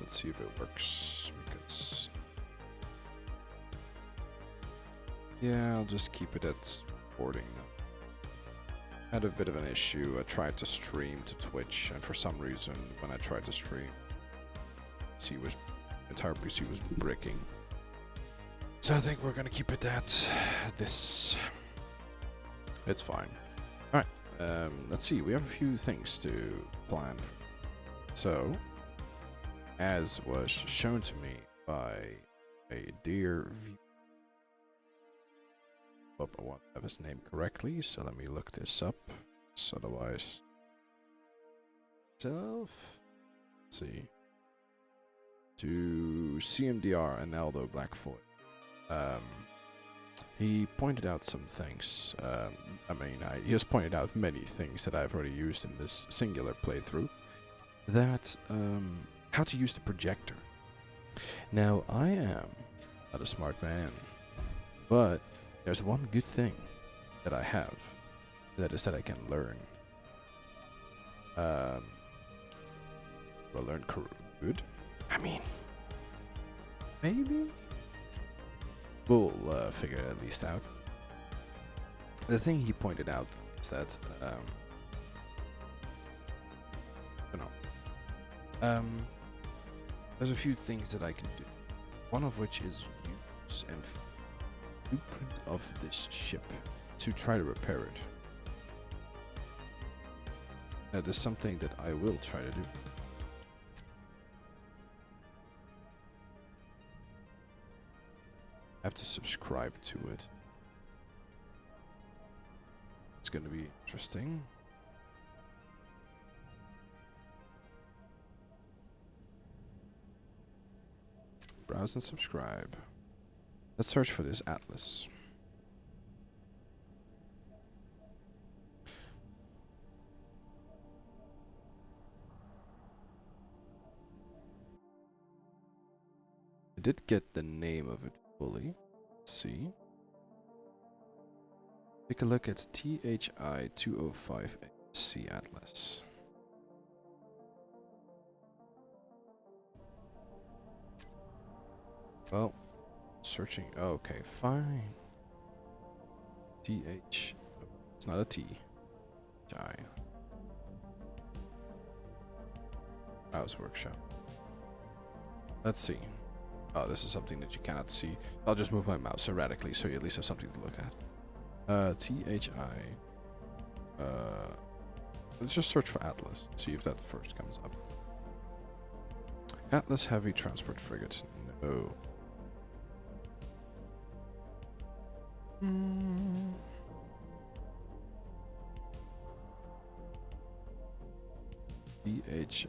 let's see if it works. Because yeah, I'll just keep it at recording now. Had a bit of an issue. I tried to stream to Twitch, and for some reason, when I tried to stream, entire PC was bricking. So I think we're gonna keep it at this. It's fine. All right. Let's see. We have a few things to plan. So, as was shown to me by a dear viewer. I want to have his name correctly, so let me look this up. So otherwise, let's see. To CMDR and Aldo Blackfoot. He pointed out some things. He has pointed out many things that I've already used in this singular playthrough. That, how to use the projector. Now, I am not a smart man, but there's one good thing that I have. That is that I can learn. Well, learn good? I mean, maybe? We'll figure it at least out. The thing he pointed out is that, there's a few things that I can do. One of which is use and blueprint of this ship to try to repair it. That is something that I will try to do. I have to subscribe to it. It's going to be interesting. Browse and subscribe. Let's search for this atlas. I did get the name of it fully. Let's see. Take a look at THI 205C Atlas. Well, searching. Okay, fine. TH. It's not a T. I. Browse workshop. Let's see. Oh, this is something that you cannot see. I'll just move my mouse erratically so you at least have something to look at. THI. Let's just search for Atlas. See if that first comes up. Atlas Heavy Transport Frigate. No. THI.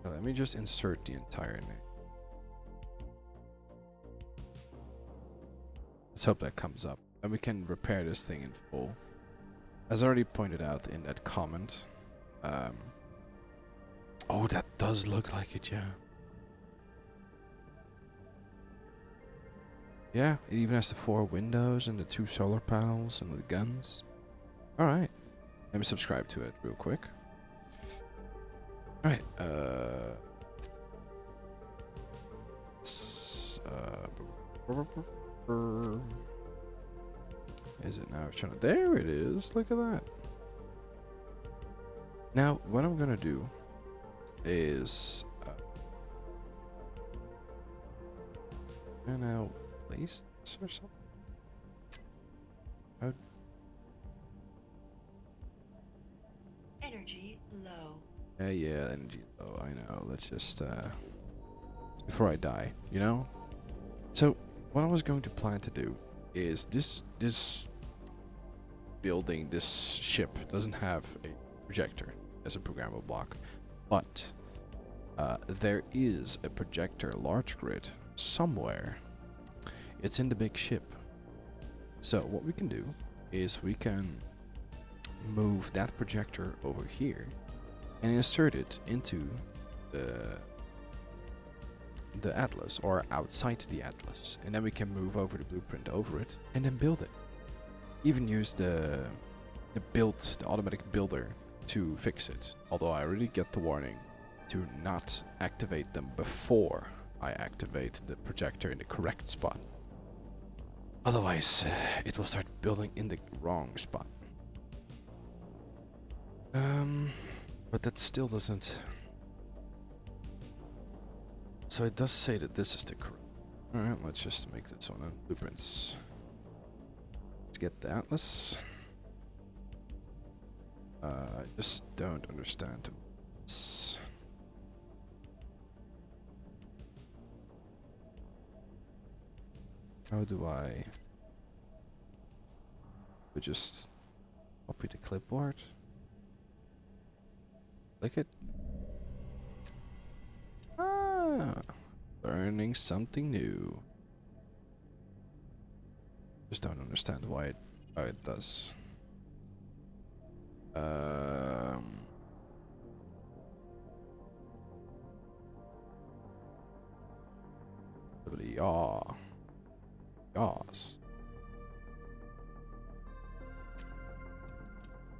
Let me just insert the entire name. Let's hope that comes up. And we can repair this thing in full. As I already pointed out in that comment. Oh, that does look like it, yeah. Yeah, it even has the 4 windows and the 2 solar panels and the guns. Alright. Let me subscribe to it real quick. Alright, is it now trying to... There it is, look at that. Now, what I'm gonna do is... and now place this or something? How... Energy low. Yeah, energy low, I know. Let's just, before I die, you know? So, what I was going to plan to do is this building, this ship, doesn't have a projector as a programmable block, but there is a projector large grid somewhere. It's in the big ship. So, what we can do is we can move that projector over here and insert it into the Atlas, or outside the Atlas, and then we can move over the blueprint over it and then build it. Even use the automatic builder to fix it. Although I already get the warning to not activate them before I activate the projector in the correct spot. Otherwise, it will start building in the wrong spot. But that still doesn't... So it does say that this is the correct... Alright, let's just make this one on blueprints. Let's get the atlas. I just don't understand this. How do I... We just copy the clipboard? Click it? Ah, learning something new. Just don't understand why it, how it does. Yeah. Yes.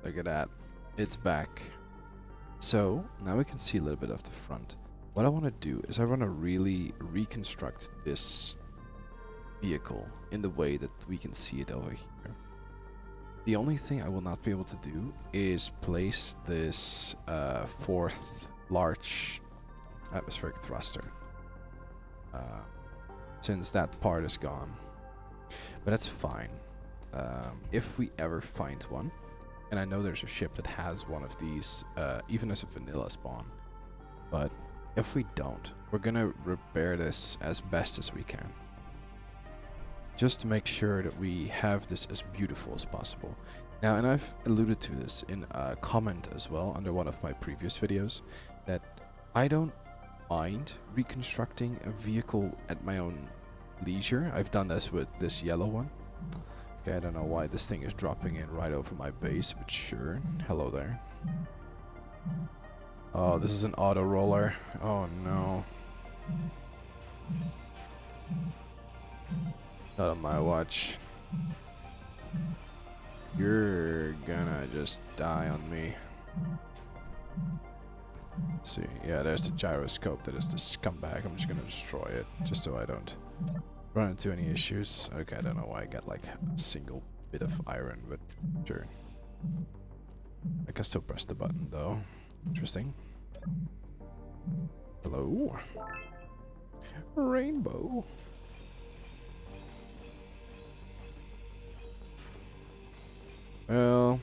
Look at that. It's back. So, now we can see a little bit of the front. What I want to do is I want to really reconstruct this vehicle in the way that we can see it over here. The only thing I will not be able to do is place this fourth large atmospheric thruster. Since that part is gone. But that's fine. If we ever find one, and I know there's a ship that has one of these, even as a vanilla spawn. But if we don't, we're gonna repair this as best as we can. Just to make sure that we have this as beautiful as possible. Now, and I've alluded to this in a comment as well under one of my previous videos, that I don't mind reconstructing a vehicle at my own leisure. I've done this with this yellow one. Okay, I don't know why this thing is dropping in right over my base, but sure. Hello there. Oh, this is an auto roller. Oh no. Not on my watch. You're gonna just die on me. Let's see. Yeah, there's the gyroscope. That is the scumbag. I'm just gonna destroy it, just so I don't run into any issues. Okay, I don't know why I got like a single bit of iron, but sure. I can still press the button though. Interesting. Hello? Rainbow. Well,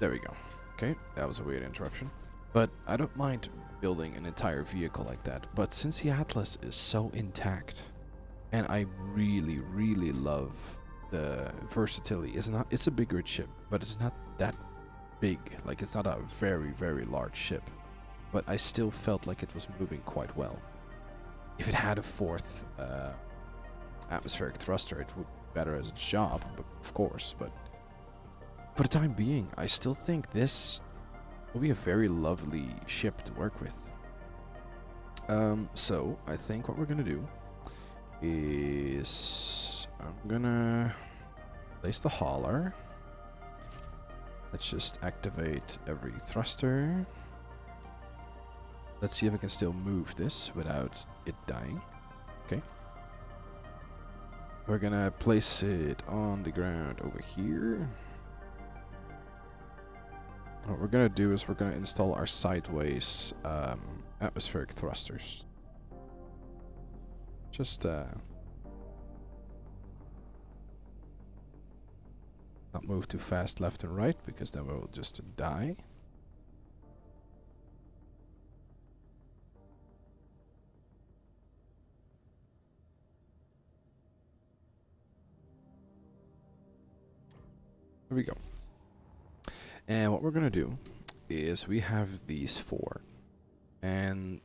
there we go. Okay, that was a weird interruption. But I don't mind building an entire vehicle like that. But since the Atlas is so intact, and I really, really love the versatility. It's a bigger ship, but it's not that big. Like, it's not a very, very large ship. But I still felt like it was moving quite well. If it had a fourth atmospheric thruster, it would be better as a job, but of course. But for the time being, I still think this will be a very lovely ship to work with. So I think what we're gonna do is I'm gonna place the hauler. Let's just activate every thruster. Let's see if I can still move this without it dying. Okay. We're gonna place it on the ground over here. What we're gonna do is we're gonna install our sideways atmospheric thrusters. Just not move too fast left and right, because then we'll just die. There we go. And what we're gonna do is we have these four, and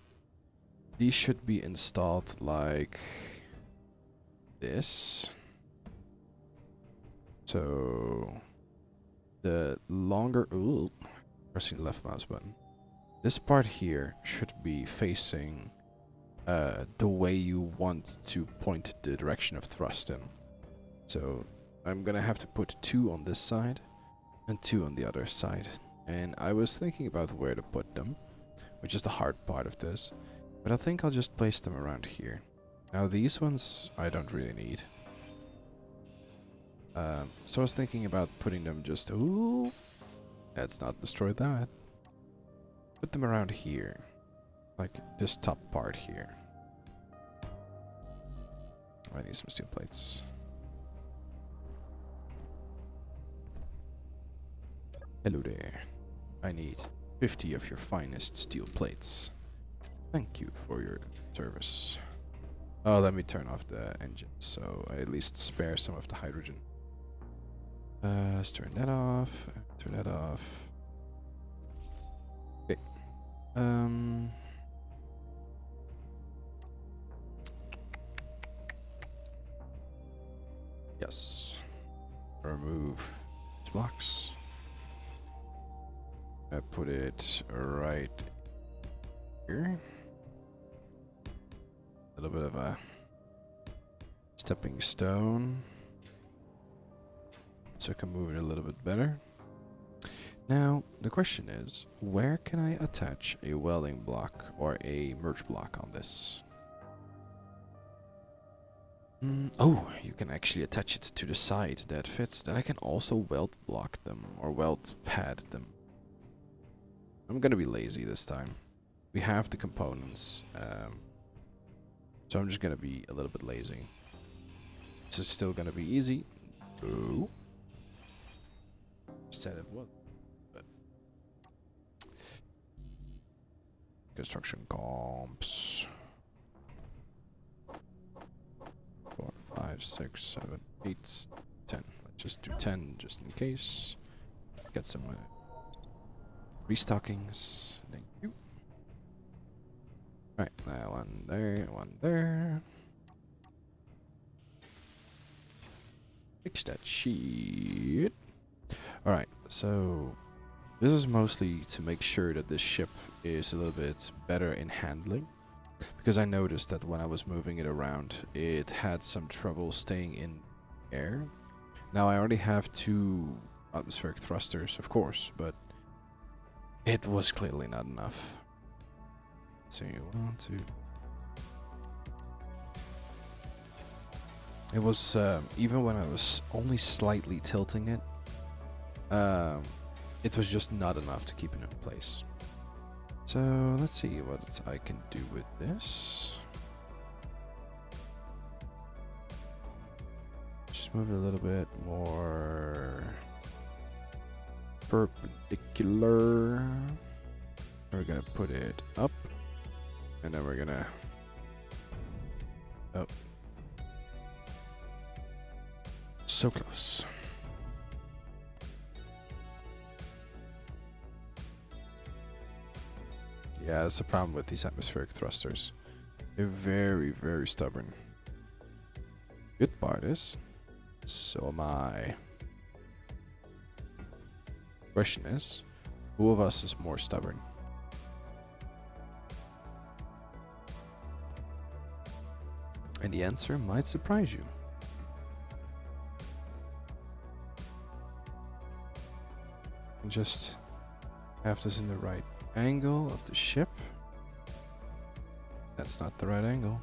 these should be installed like this. So the longer, ooh, pressing the left mouse button. This part here should be facing the way you want to point the direction of thrust in. So I'm gonna have to put two on this side and 2 on the other side. And I was thinking about where to put them, which is the hard part of this. But I think I'll just place them around here. Now these ones I don't really need. So I was thinking about putting them just... Ooh! Let's not destroy that. Put them around here. Like this top part here. I need some steel plates. Hello there. I need 50 of your finest steel plates. Thank you for your service. Oh, let me turn off the engine so I at least spare some of the hydrogen. Let's turn that off. Turn that off. Okay. Yes. Remove these blocks. I put it right here. A little bit of a stepping stone, so I can move it a little bit better. Now, the question is, where can I attach a welding block or a merge block on this? Oh, you can actually attach it to the side that fits. Then I can also weld block them or weld pad them. I'm gonna be lazy this time. We have the components, so I'm just gonna be a little bit lazy. This is still gonna be easy. No. Said it was. But construction comps. 4, 5, 6, 7, 8, 10. Let's just do 10 just in case. Get some restockings. Thank you. Right, now one there, one there. Fix that sheet. Alright, so this is mostly to make sure that this ship is a little bit better in handling. Because I noticed that when I was moving it around, it had some trouble staying in air. Now I already have 2 atmospheric thrusters, of course, but it was clearly not enough. Let's see, 1, 2. It was, even when I was only slightly tilting it, it was just not enough to keep it in place. So, let's see what I can do with this. Just move it a little bit more perpendicular. We're gonna put it up, and then we're gonna... Oh. So close. Yeah, that's the problem with these atmospheric thrusters. They're very, very stubborn. Good part is, so am I. Question is, who of us is more stubborn? And the answer might surprise you. And just have this in the right angle of the ship. That's not the right angle.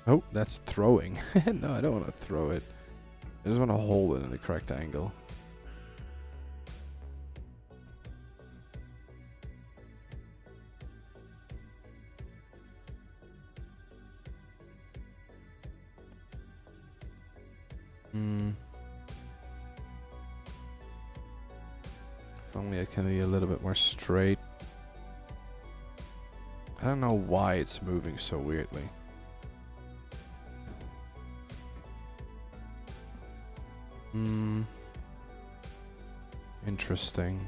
Oh, that's throwing. No, I don't want to throw it. I just want to hold it in the correct angle. If only I can be a little bit more straight. I don't know why it's moving so weirdly. Interesting.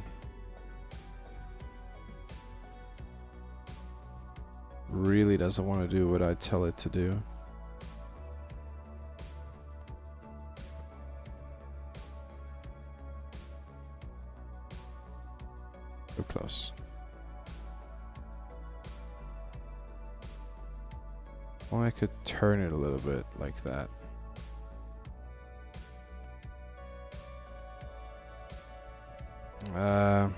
Really doesn't want to do what I tell it to do. So close. Well, I could turn it a little bit like that. I'm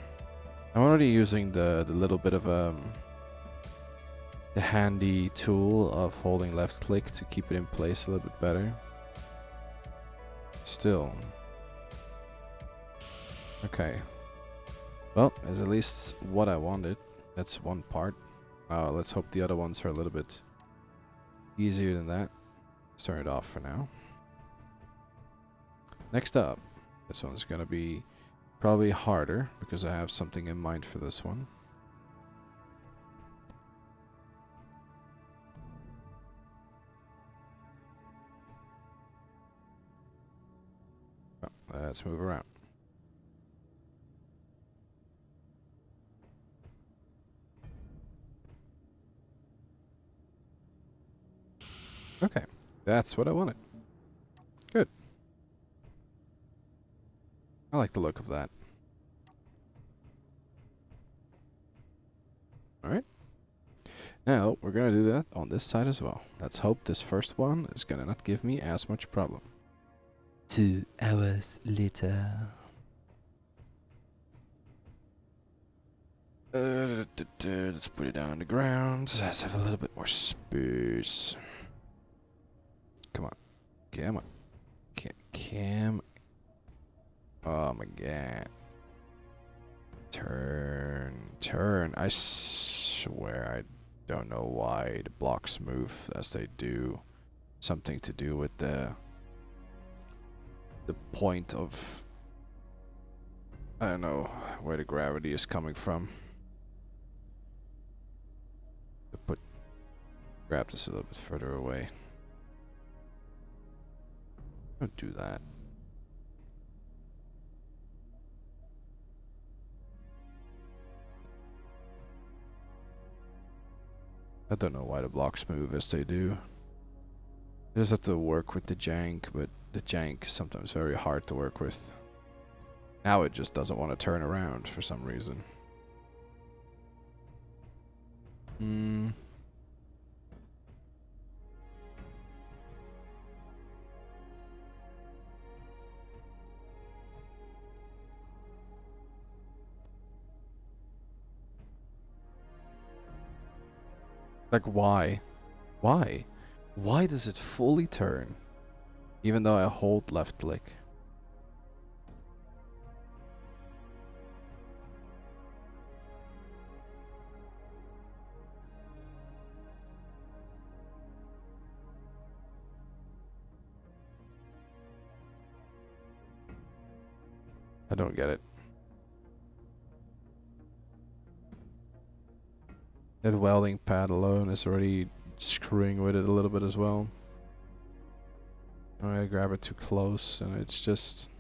already using the little bit of the handy tool of holding left click to keep it in place a little bit better. Still. Okay. Well, it's at least what I wanted. That's one part. Let's hope the other ones are a little bit easier than that. Let's turn it off for now. Next up, this one's gonna be probably harder because I have something in mind for this one. Let's move around. Okay, that's what I wanted. Good. I like the look of that. Alright. Now, we're gonna do that on this side as well. Let's hope this first one is gonna not give me as much problem. 2 hours later. Let's put it down on the ground. Let's have a little bit more space. Come on. Come on. Cam. Oh my god. Turn. I swear I don't know why the blocks move as they do. Something to do with the point of, I don't know where the gravity is coming from. Grab this a little bit further away. Don't do that. I don't know why the blocks move as they do. I just have to work with the jank, but the jank is sometimes very hard to work with. Now it just doesn't want to turn around for some reason. Like, why? Why? Why does it fully turn? Even though I hold left click. I don't get it. That welding pad alone is already screwing with it a little bit as well. I grab it too close and it's just...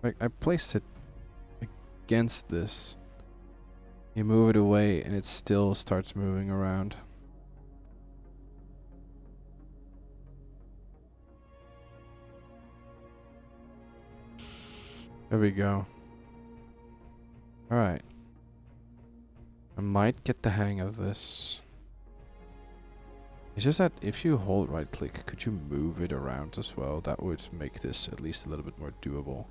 Like, I placed it against this. You move it away and it still starts moving around. There we go. Alright. I might get the hang of this. It's just that if you hold right click, could you move it around as well? That would make this at least a little bit more doable.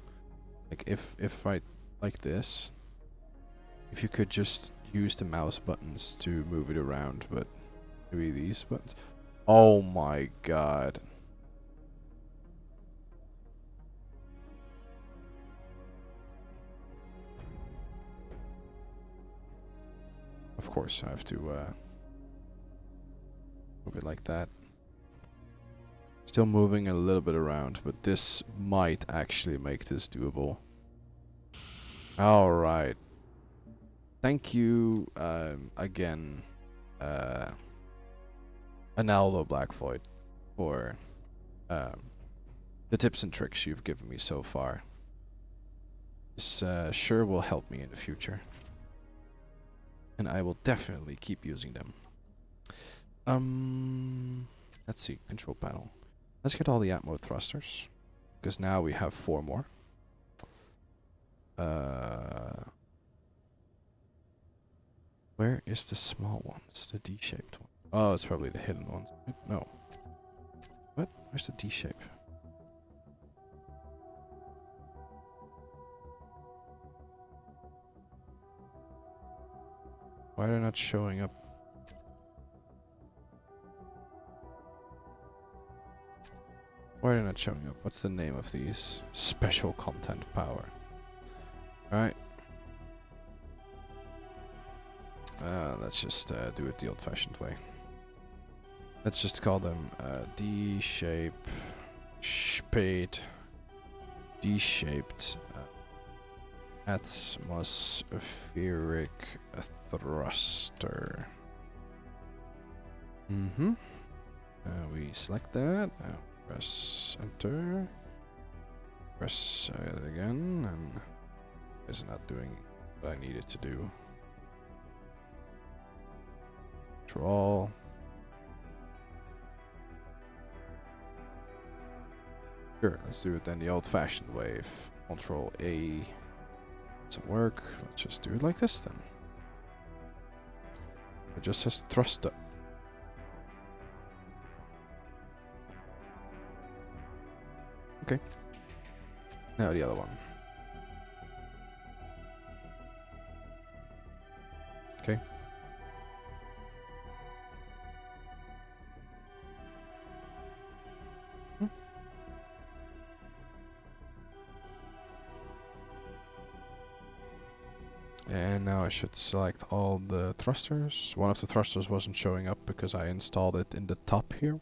Like if I like this, if you could just use the mouse buttons to move it around, but maybe these buttons. Oh my god. Of course, I have to move it like that. Still moving a little bit around, but this might actually make this doable. Alright. Thank you again, Analo Black Void, for the tips and tricks you've given me so far. This sure will help me in the future. and I will definitely keep using them. Let's see, control panel. Let's get all the atmo thrusters, because now we have 4 more. Where is the small ones? The D-shaped one. Oh, it's probably the hidden ones. No. What? Where's the D-shape? Why are they not showing up? Why are they not showing up? What's the name of these? Special content power. Alright. Let's just do it the old-fashioned way. Let's just call them D-shape, spade, D-shaped atmospheric thruster. We select that. Press enter. Press it again, and it's not doing what I need it to do. Control. Sure, let's do it then the old-fashioned way. If Control A doesn't work, let's just do it like this then. It just says thruster. Okay. Now the other one. Okay. And now I should select all the thrusters. One of the thrusters wasn't showing up because I installed it in the top here.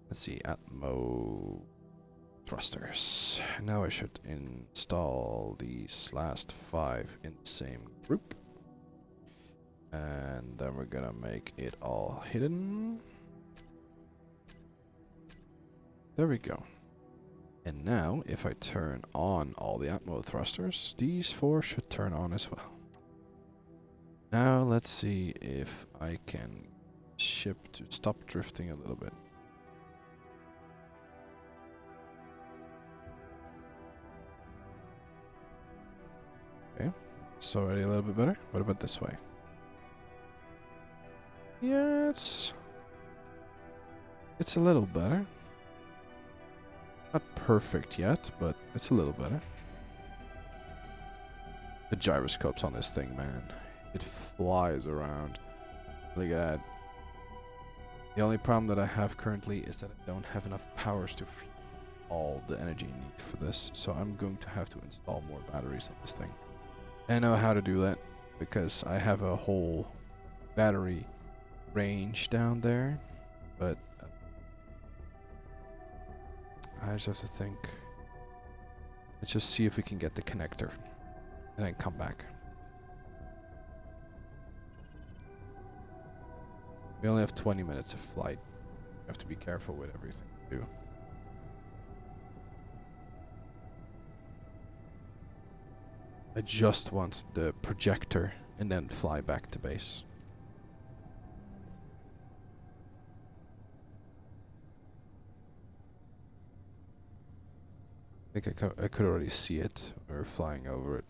Let's see, atmo thrusters. Now I should install these last 5 in the same group. And then we're gonna make it all hidden. There we go. And now, if I turn on all the atmo thrusters, these 4 should turn on as well. Now let's see if I can ship to stop drifting a little bit. Okay, it's already a little bit better. What about this way? Yeah, it's a little better. Not perfect yet, but it's a little better. The gyroscopes on this thing, man. It flies around. Look at that. The only problem that I have currently is that I don't have enough powers to feed all the energy I need for this. So I'm going to have to install more batteries on this thing. And I know how to do that because I have a whole battery range down there. But I just have to think. Let's just see if we can get the connector and then come back. We only have 20 minutes of flight. We have to be careful with everything we do. I just want the projector and then fly back to base. I think I could already see it when we were flying over it.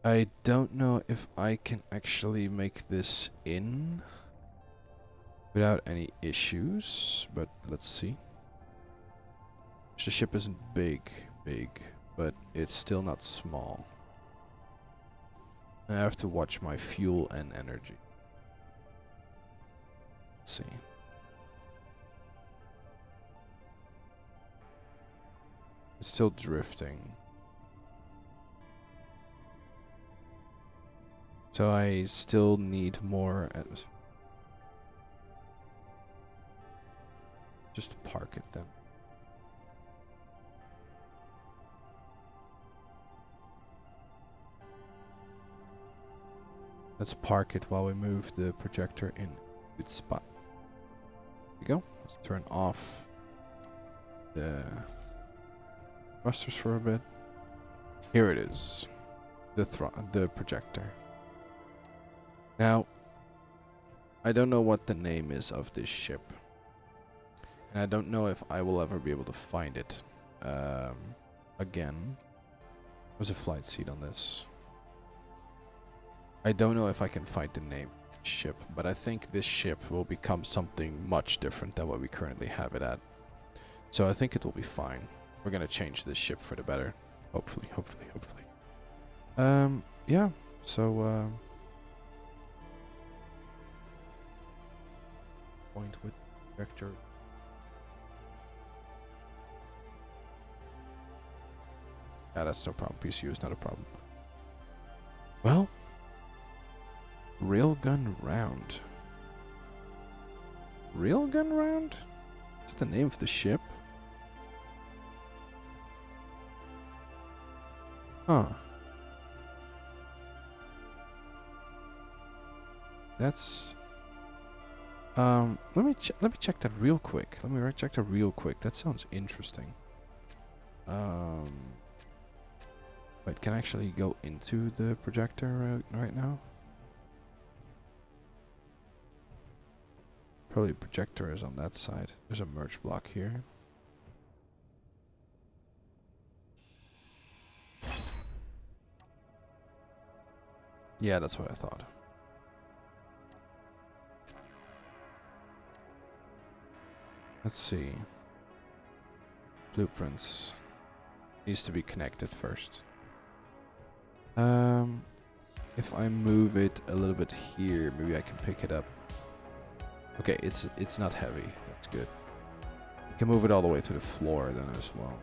I don't know if I can actually make this in without any issues, but let's see. The ship isn't big, but it's still not small. I have to watch my fuel and energy. Let's see. It's still drifting. So I still need more atmosphere. Just park it then. Let's park it while we move the projector in a good spot. There we go. Let's turn off the thrusters for a bit. Here it is. The projector. Now, I don't know what the name is of this ship. And I don't know if I will ever be able to find it again. There's a flight seat on this. I don't know if I can find the name of the ship, but I think this ship will become something much different than what we currently have it at. So I think it will be fine. We're gonna change this ship for the better. Hopefully, hopefully, hopefully. Yeah, so point with vector. Yeah, that's no problem. PCU is not a problem. Well, railgun round. Railgun round? Is that the name of the ship? Huh. That's let me check that real quick. Check that real quick. That sounds interesting. Wait, can I actually go into the projector right now? Probably projector is on that side. There's a merge block here. Yeah, that's what I thought. Let's see. Blueprints. Needs to be connected first. If I move it a little bit here, maybe I can pick it up. Okay, it's not heavy. That's good. I can move it all the way to the floor then as well.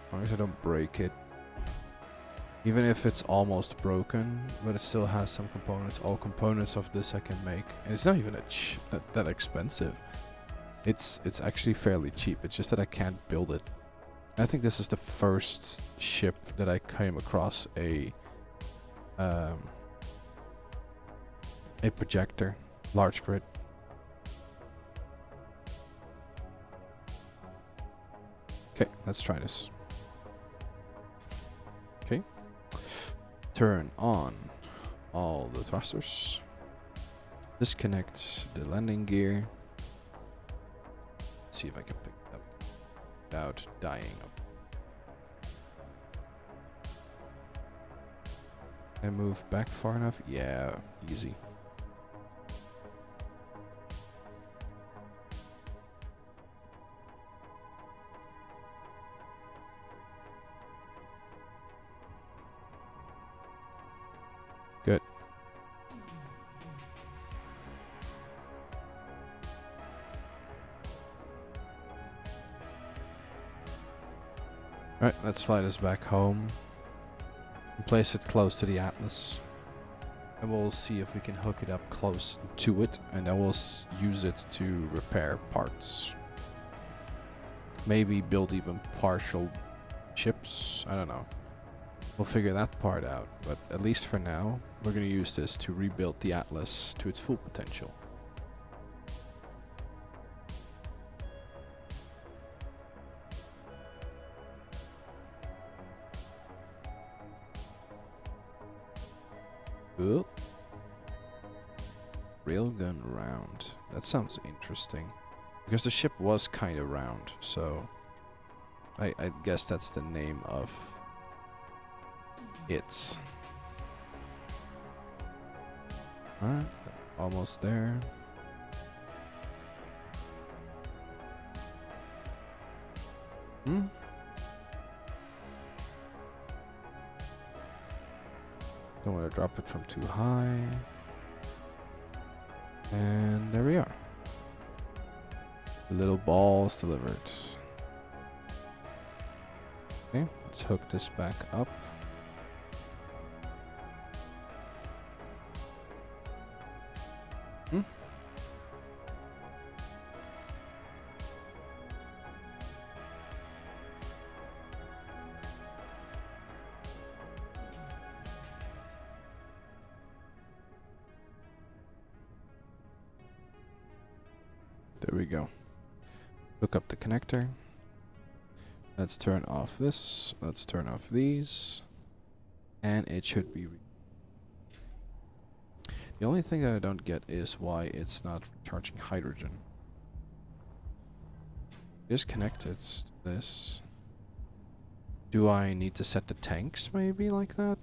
As long as I don't break it. Even if it's almost broken, but it still has some components. All components of this I can make. And it's not even that expensive. It's actually fairly cheap. It's just that I can't build it. I think this is the first ship that I came across a projector, large grid. Okay, let's try this. Okay. Turn on all the thrusters. Disconnect the landing gear. Let's see if I can pick it up without dying. Can I move back far enough? Yeah, easy. Good. Alright, let's fly this back home. And place it close to the Atlas. And we'll see if we can hook it up close to it. And then we'll use it to repair parts. Maybe build even partial chips. I don't know. We'll figure that part out. But at least for now, we're going to use this to rebuild the Atlas to its full potential. Cool. Railgun round. That sounds interesting. Because the ship was kind of round, so I guess that's the name of it. Alright, almost there. Don't want to drop it from too high. And there we are. The little balls delivered. Okay, let's hook this back up. There we go. Hook up the connector. Let's turn off this. Let's turn off these. And it should be... The only thing that I don't get is why it's not recharging hydrogen. Disconnected to this. Do I need to set the tanks maybe like that?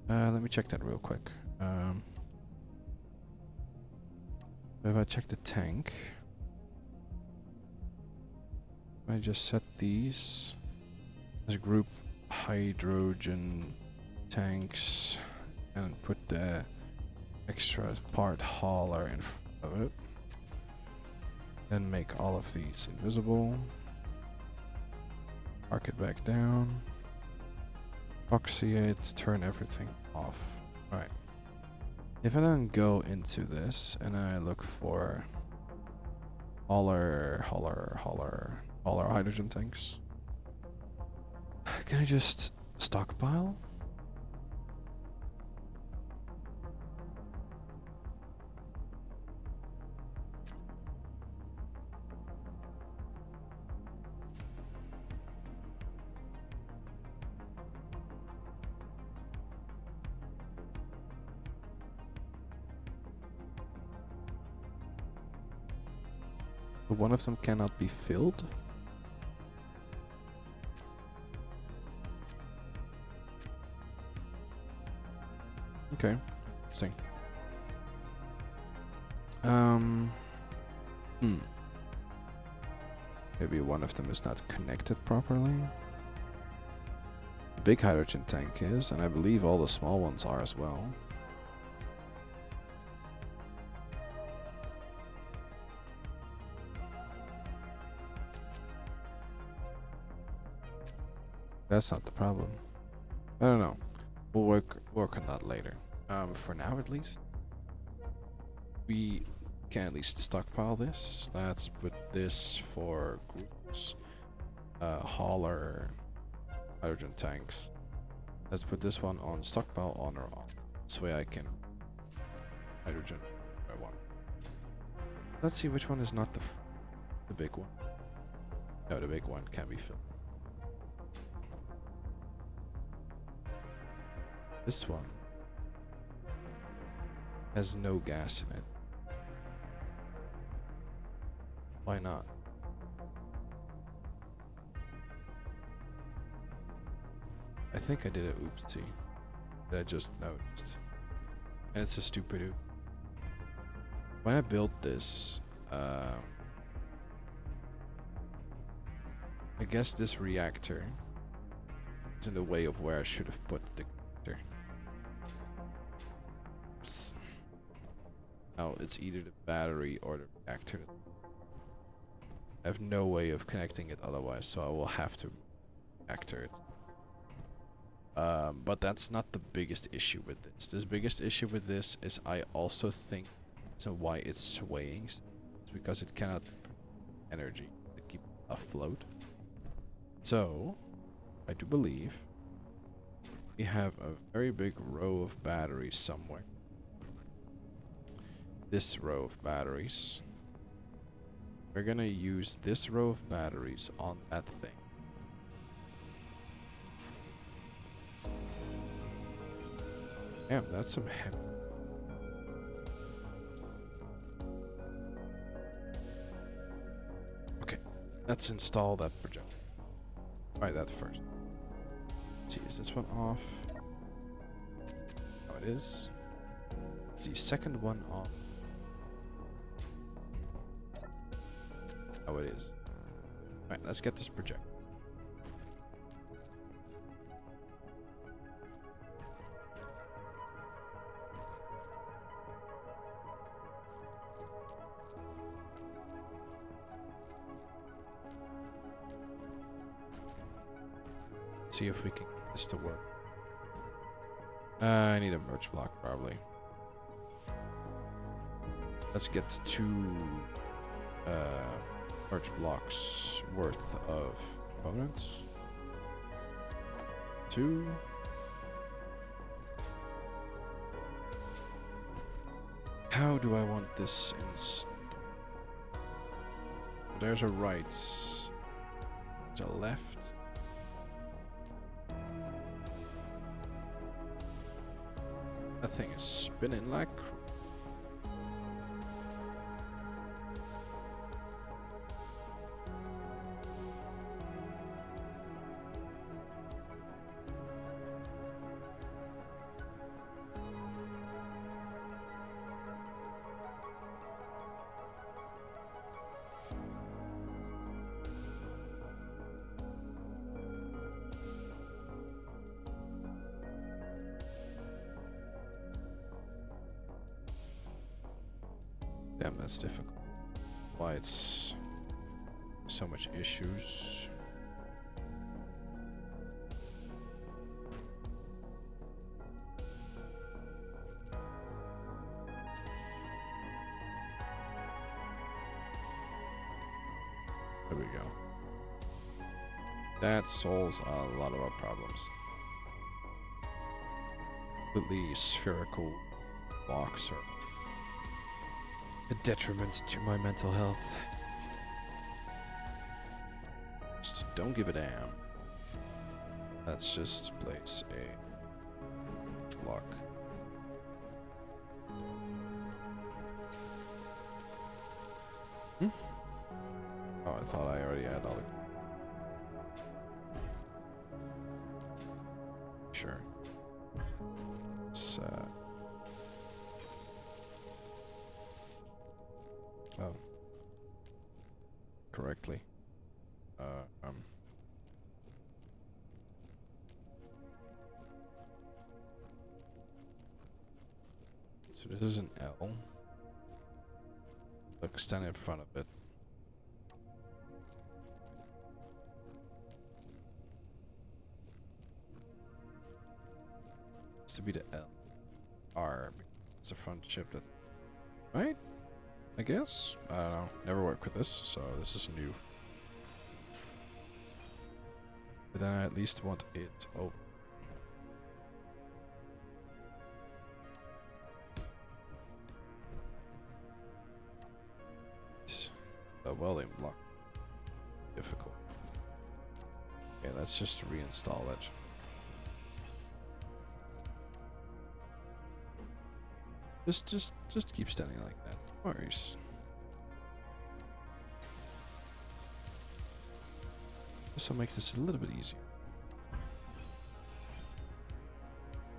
Let me check that real quick. If I check the tank, I just set these as group hydrogen tanks and put the extra part hauler in front of it. Then make all of these invisible. Mark it back down. Epoxy it, turn everything off. Alright. If I then go into this and I look for hauler hydrogen tanks, can I just stockpile? But one of them cannot be filled? Okay, interesting. Maybe one of them is not connected properly. The big hydrogen tank is, and I believe all the small ones are as well. That's not the problem. I don't know. We'll work on that later. For now at least, we can at least stockpile this. Let's put this for groups. Hauler hydrogen tanks. Let's put this one on stockpile on or off. This way I can hydrogen if I want. Let's see which one is not the big one. No, the big one can be filled. This one has no gas in it. Why not? I think I did a oopsie that I just noticed. And it's a stupid oop. When I built this, I guess this reactor is in the way of where I should have put the connector. Oops. Now it's either the battery or the reactor. I have no way of connecting it otherwise, so I will have to reactor it. But that's not the biggest issue with this. The biggest issue with this is I also think so why it's swaying. It's because it cannot energy to keep afloat. So I do believe we have a very big row of batteries somewhere. This row of batteries. We're gonna use this row of batteries on that thing. Damn, that's some heavy. Okay, let's install that projector. Try that first. Let's see, is this one off? Oh, it is. Let's see, second one off. Oh, it is. Alright, let's get this projector. See if we can get this to work. I need a merge block probably. Let's get 2 merge blocks worth of components. 2. How do I want this installed? There's a right. There's a left. That thing is spinning like. Damn, that's difficult. Why it's so much issues. There we go. That solves a lot of our problems. Completely spherical blocks are a detriment to my mental health. Just don't give a damn. Let's just place a block. Oh, I thought I already had all the... Sure. It's, oh. Correctly. So this is an L. Look, stand in front of it. It's to be the L. R. It's the front chip that's... Right? I guess? I don't know. Never worked with this, so this is new. But then I at least want it over. A welding block. Difficult. Okay, let's just reinstall it. Just keep standing like that. No worries. This will make this a little bit easier.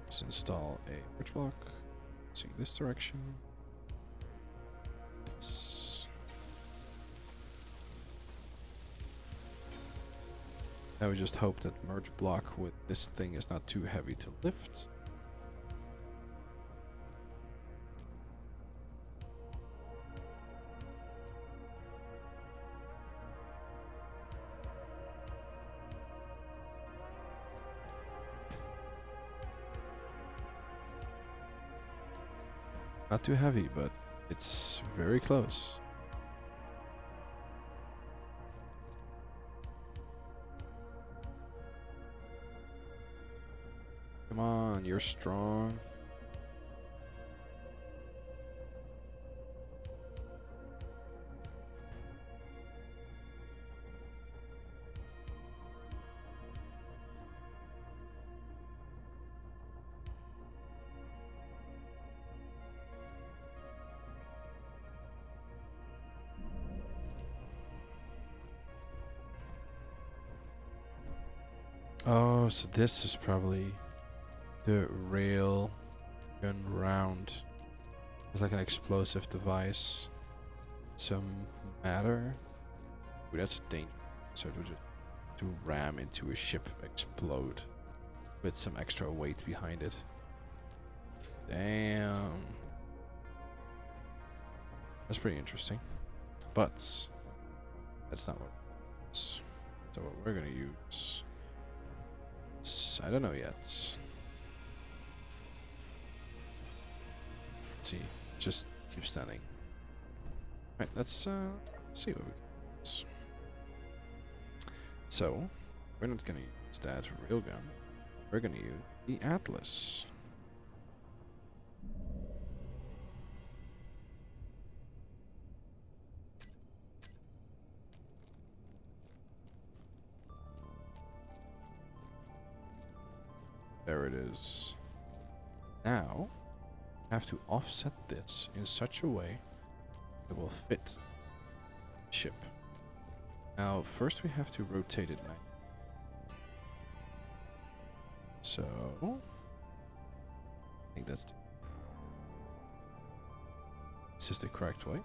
Let's install a bridge block. Let's see this direction. Now we just hope that merge block with this thing is not too heavy to lift. Not too heavy, but it's very close. Come on, you're strong. Oh, so this is probably the rail gun round. It's like an explosive device. Some matter. Ooh, that's a danger. So to ram into a ship, explode with some extra weight behind it. Damn. That's pretty interesting. But that's not what. So what we're gonna use. I don't know yet. Let's see. Just keep standing. Right, let's see what we can use. So, we're not gonna use that railgun. We're gonna use the Atlas. There it is. Now, I have to offset this in such a way that will fit the ship. Now, first we have to rotate it 90. So, I think that's... This is the correct way.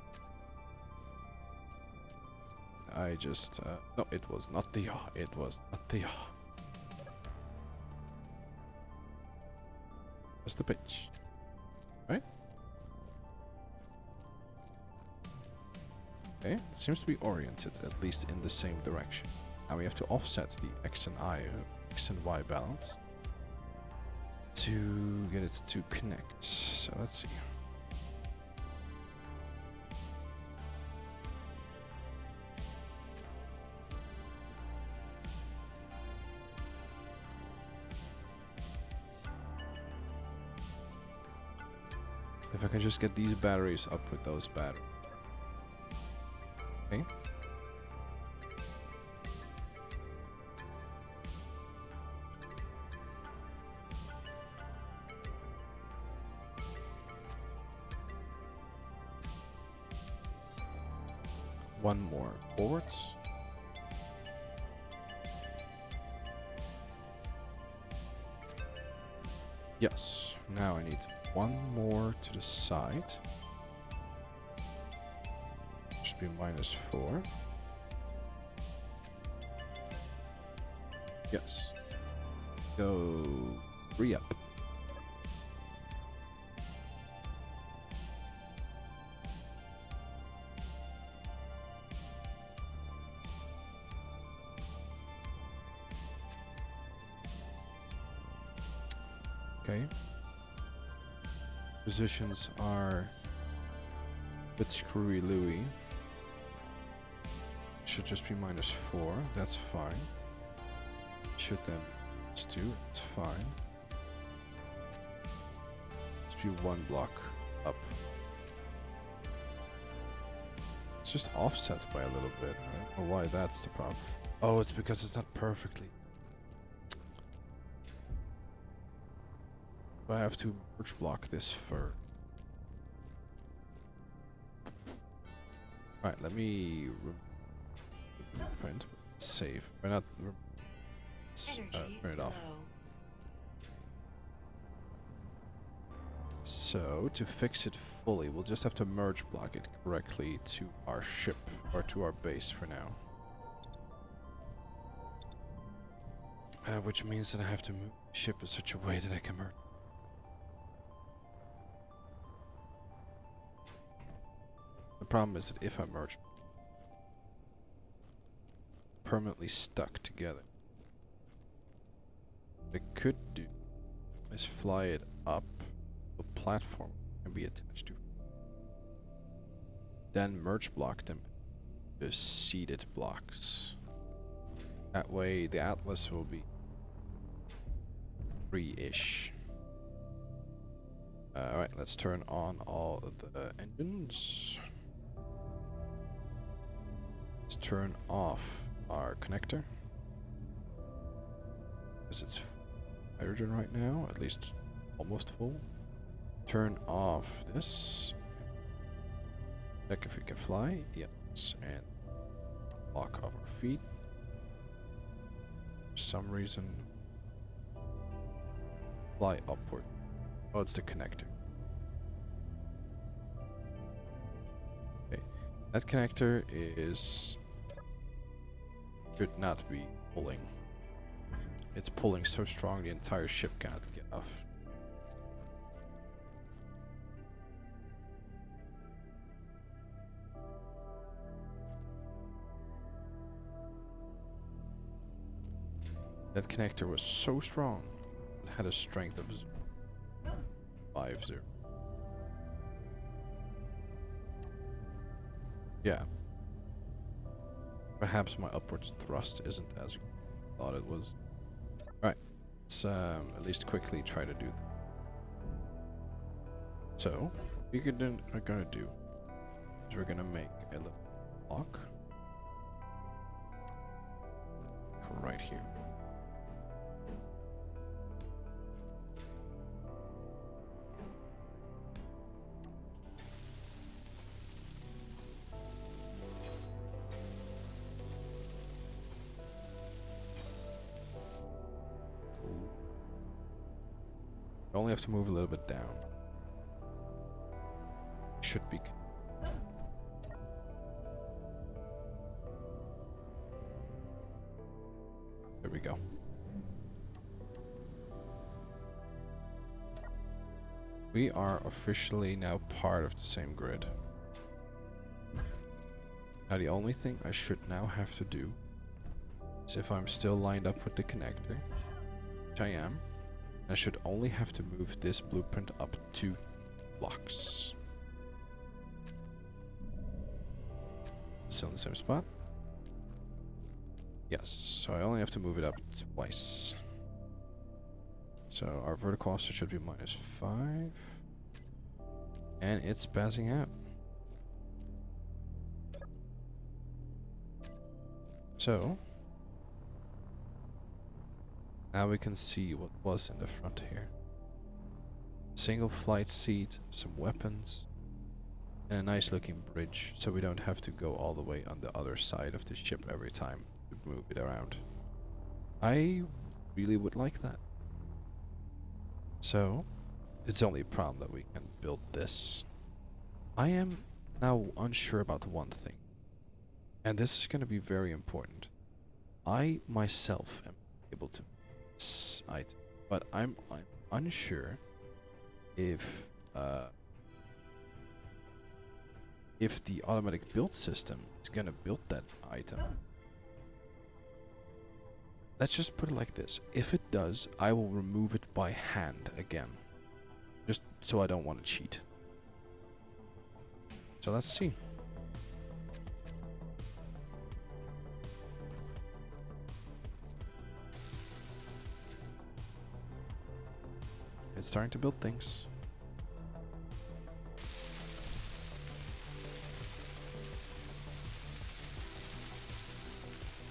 I just... no, it was not the yaw. It was not the yaw. That's the pitch. Right? Okay, it seems to be oriented, at least in the same direction. Now we have to offset the X and Y balance to get it to connect. So let's see. If I can just get these batteries up with those batteries. Okay. One more forwards. Yes. Now I need one more to the side. Should be -4. Yes. Go re-up. Okay. Positions are a bit screwy Louie. Should just be -4. That's fine. Should then -2. It's fine. Just be one block up. It's just offset by a little bit. I don't know why that's the problem. Oh, it's because it's not perfectly. I have to merge block this first. Alright, let me print. Save. Why not turn it off? So, to fix it fully, we'll just have to merge block it correctly to our ship, or to our base for now. Which means that I have to move the ship in such a way that I can merge. The problem is that if I merge, permanently stuck together. What I could do is fly it up a platform can be attached to. Then merge block them to seated blocks. That way the Atlas will be free-ish. Alright, let's turn on all of the engines. Let's turn off our connector. Because it's hydrogen right now, at least almost full. Turn off this. Check if we can fly. Yes, and lock off our feet. For some reason, fly upward. Oh, it's the connector. Okay, that connector is should not be pulling. It's pulling so strong the entire ship can't get off. That connector was so strong, it had a strength of 5-0. Yeah. Perhaps my upwards thrust isn't as I thought it was. Alright, let's at least quickly try to do that. So, what we're gonna do is we're gonna make a little block right here. only have to move a little bit down. Should be. There we go. We are officially now part of the same grid. Now the only thing I should now have to do is, if I'm still lined up with the connector, which I am, I should only have to move this blueprint up 2 blocks. Still in the same spot. Yes, so I only have to move it up twice. So our vertical offset should be -5. And it's passing out. So now we can see what was in the front here. Single flight seat, some weapons, and a nice looking bridge, so we don't have to go all the way on the other side of the ship every time to move it around. I really would like that. So it's only a problem that we can build this. I am now unsure about one thing, and this is going to be very important. I myself am able to build this item, but I'm unsure if the automatic build system is gonna build that item. Let's just put it like this. If it does, I will remove it by hand again. Just so I don't want to cheat. So let's see. It's starting to build things.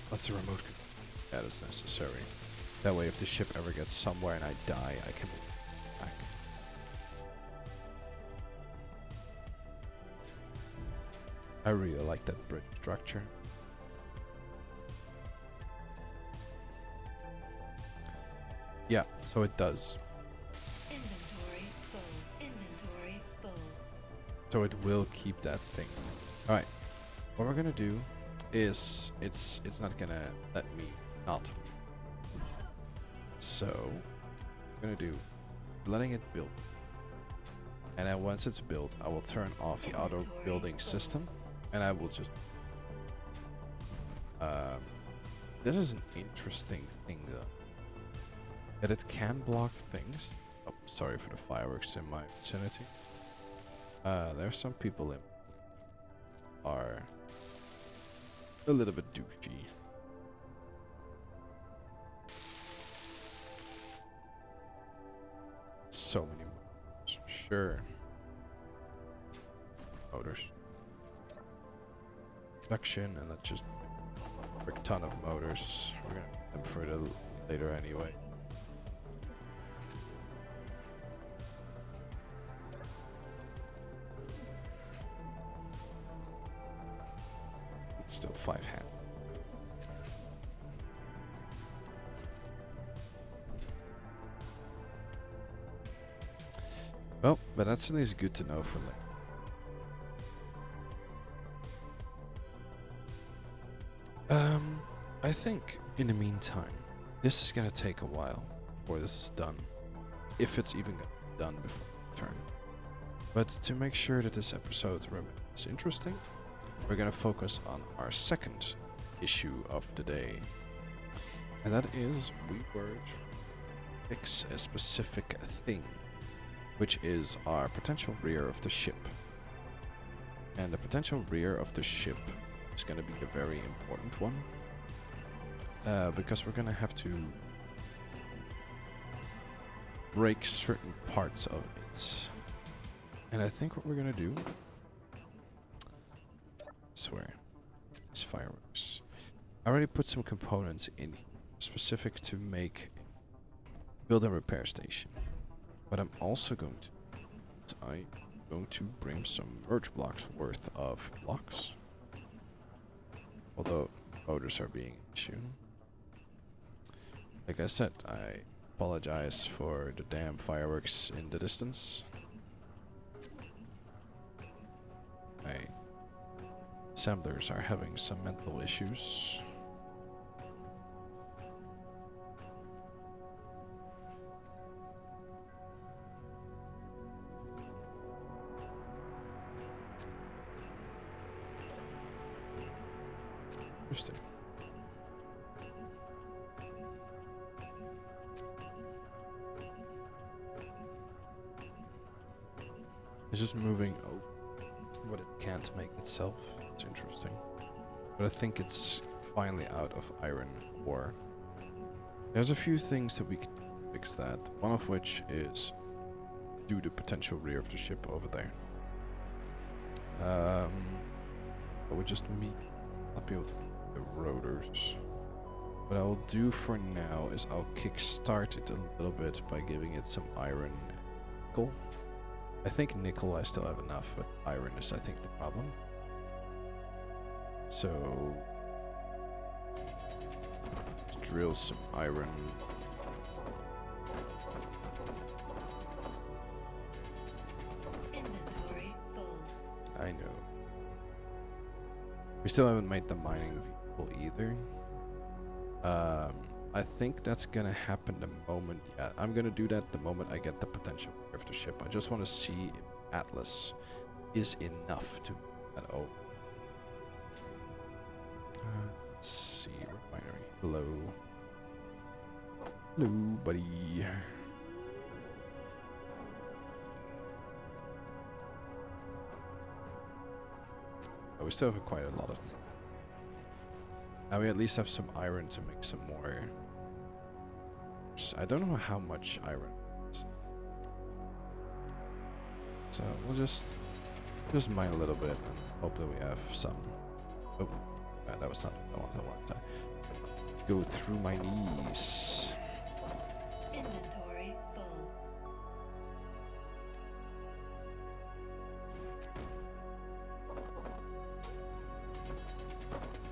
What's the remote control? That is necessary. That way if the ship ever gets somewhere and I die, I can move back. I really like that bridge structure. Yeah, so it does. Inventory full. Inventory full. So it will keep that thing. Alright. What we're gonna do is it's not gonna let me not. So I'm gonna do letting it build. And then once it's built, I will turn off the auto building system and I will just this is an interesting thing though. That it can block things. Oh, sorry for the fireworks in my vicinity. There's some people in are a little bit douchey. So many motors. Sure. Motors. Production, and that's just a big ton of motors. We're gonna need them for it later anyway. Still 5 hand. Well, but that's at least good to know for later. I think in the meantime, this is gonna take a while before this is done. If it's even gonna be done before the turn. But to make sure that this episode remains interesting, we're gonna focus on our second issue of the day. And that is, we were trying to fix a specific thing, which is our potential rear of the ship. And the potential rear of the ship is gonna be a very important one. Because we're gonna have to break certain parts of it. And I think what we're gonna do, I swear, it's fireworks. I already put some components in here, specific to make build a repair station. But I'm also going to bring some merge blocks worth of blocks. Although motors are being an issue. Like I said, I Apologize for the damn fireworks in the distance. My assemblers are having some mental issues. Interesting. It's just moving what it can't make itself. It's interesting. But I think it's finally out of iron ore. There's a few things that we can fix that. One of which is do the potential rear of the ship over there. But with just me, I'll be able to the rotors. What I'll do for now is I'll kickstart it a little bit by giving it some iron and nickel. I think nickel I still have enough, but iron is I think the problem. So let's drill some iron. Inventory full. I know. We still haven't made the mining vehicle either. I think that's gonna happen the moment. Yeah, I'm gonna do that the moment I get the potential of the ship. I just want to see if Atlas is enough to move that over. Let's see, refinery. Hello. Hello, buddy. Oh, we still have quite a lot of. Now we at least have some iron to make some more. I don't know how much iron. So we'll just mine a little bit and hope that we have some. Oh, that was not what I wanted to go through my knees. Inventory full.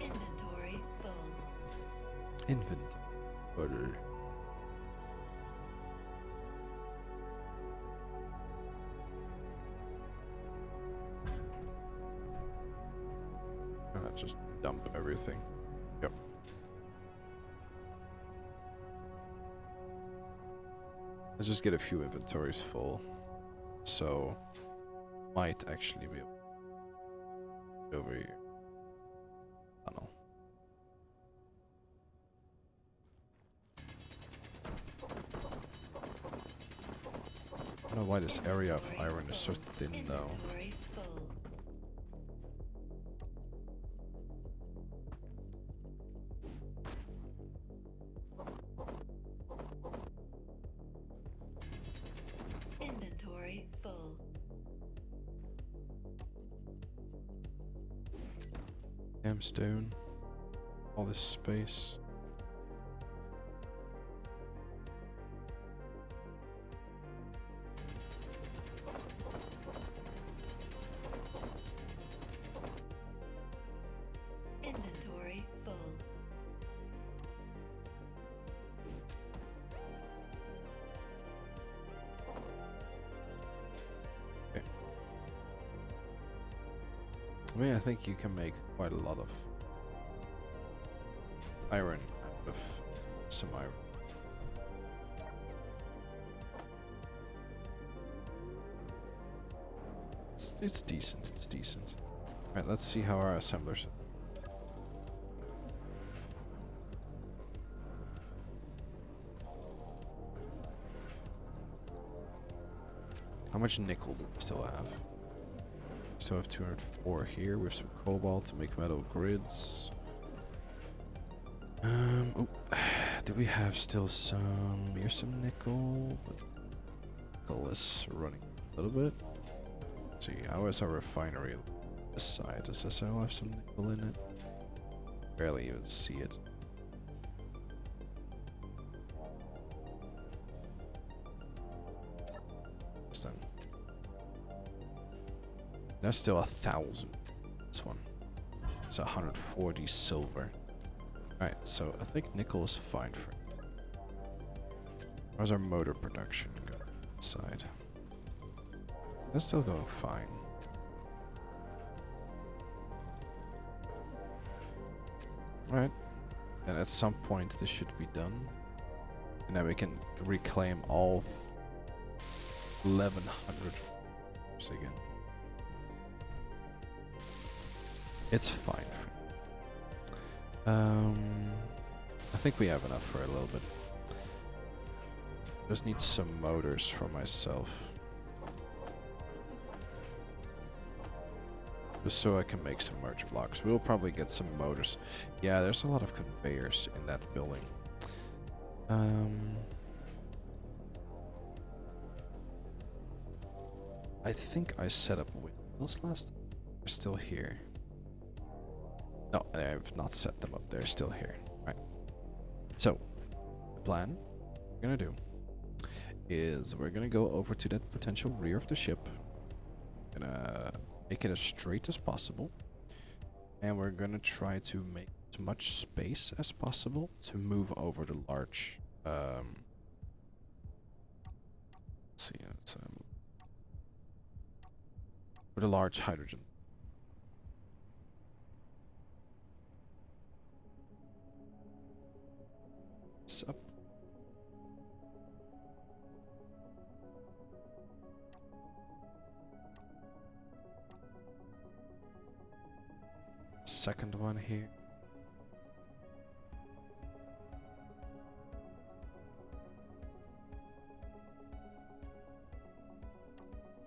Inventory full. Inventory. Just dump everything. Yep. Let's just get a few inventories full. So might actually be over here. Tunnel. I don't know why this area of iron is so thin though. Inventory full. Inventory full. Damn stone. All this space. Inventory full. Okay. I mean, I think you can make quite a lot of iron out of some iron. It's decent, it's decent. Alright, let's see how our assemblers. How much nickel do we still have? We still have 204 here with some cobalt to make metal grids. Oh, do we have still some? Here's some nickel. But nickel is running a little bit. Let's see, how is our refinery? This side, does this have some nickel in it? Barely even see it. This then. There's still 1,000. This one. It's 140 silver. Alright, so I think nickel is fine for. How's our motor production going inside? It's still going fine. Alright. And at some point this should be done. And then we can reclaim all 1100 again. It's fine. I think we have enough for a little bit. Just need some motors for myself. Just so I can make some merge blocks. We'll probably get some motors. Yeah, there's a lot of conveyors in that building. I think I set up windmills last time. They're still here. No, I have not set them up. They're still here. Right. So, the plan we're gonna do is we're gonna go over to that potential rear of the ship. Gonna make it as straight as possible. And we're gonna try to make as much space as possible to move over the large let's see, for the large hydrogen. It's up. Second one here.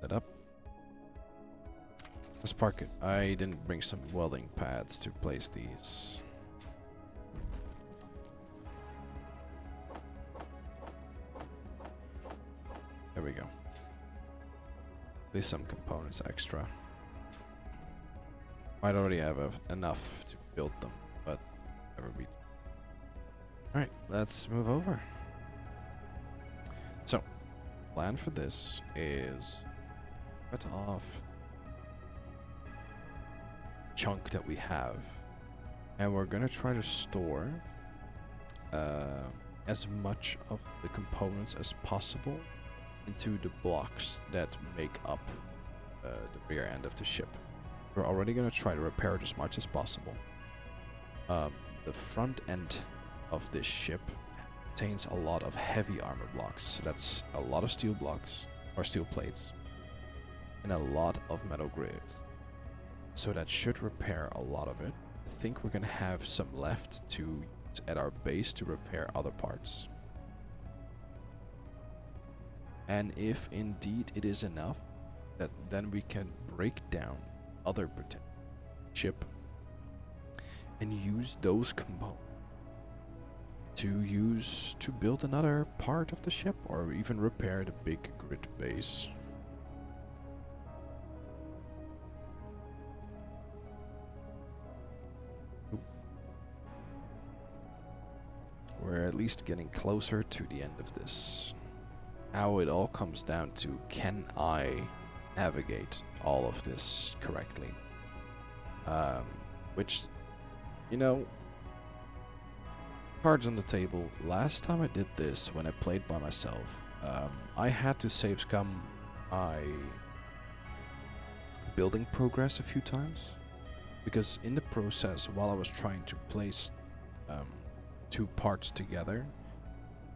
Set up. Let's park it. I didn't bring some welding pads to place these. There we go. At least some components extra. Might already have enough to build them, but never beat. Alright, let's move over. So, plan for this is cut off chunk that we have, and we're gonna try to store as much of the components as possible into the blocks that make up the rear end of the ship. We're already gonna try to repair it as much as possible. The front end of this ship contains a lot of heavy armor blocks, so that's a lot of steel blocks or steel plates and a lot of metal grids. So that should repair a lot of it. I think we're gonna have some left to use at our base to repair other parts. And if indeed it is enough, then we can break down other ship and use those components to build another part of the ship or even repair the big grid base. We're at least getting closer to the end of this. Now it all comes down to, can I navigate all of this correctly? Which, you know, cards on the table. Last time I did this, when I played by myself, I had to save scum my building progress a few times, because in the process, while I was trying to place two parts together,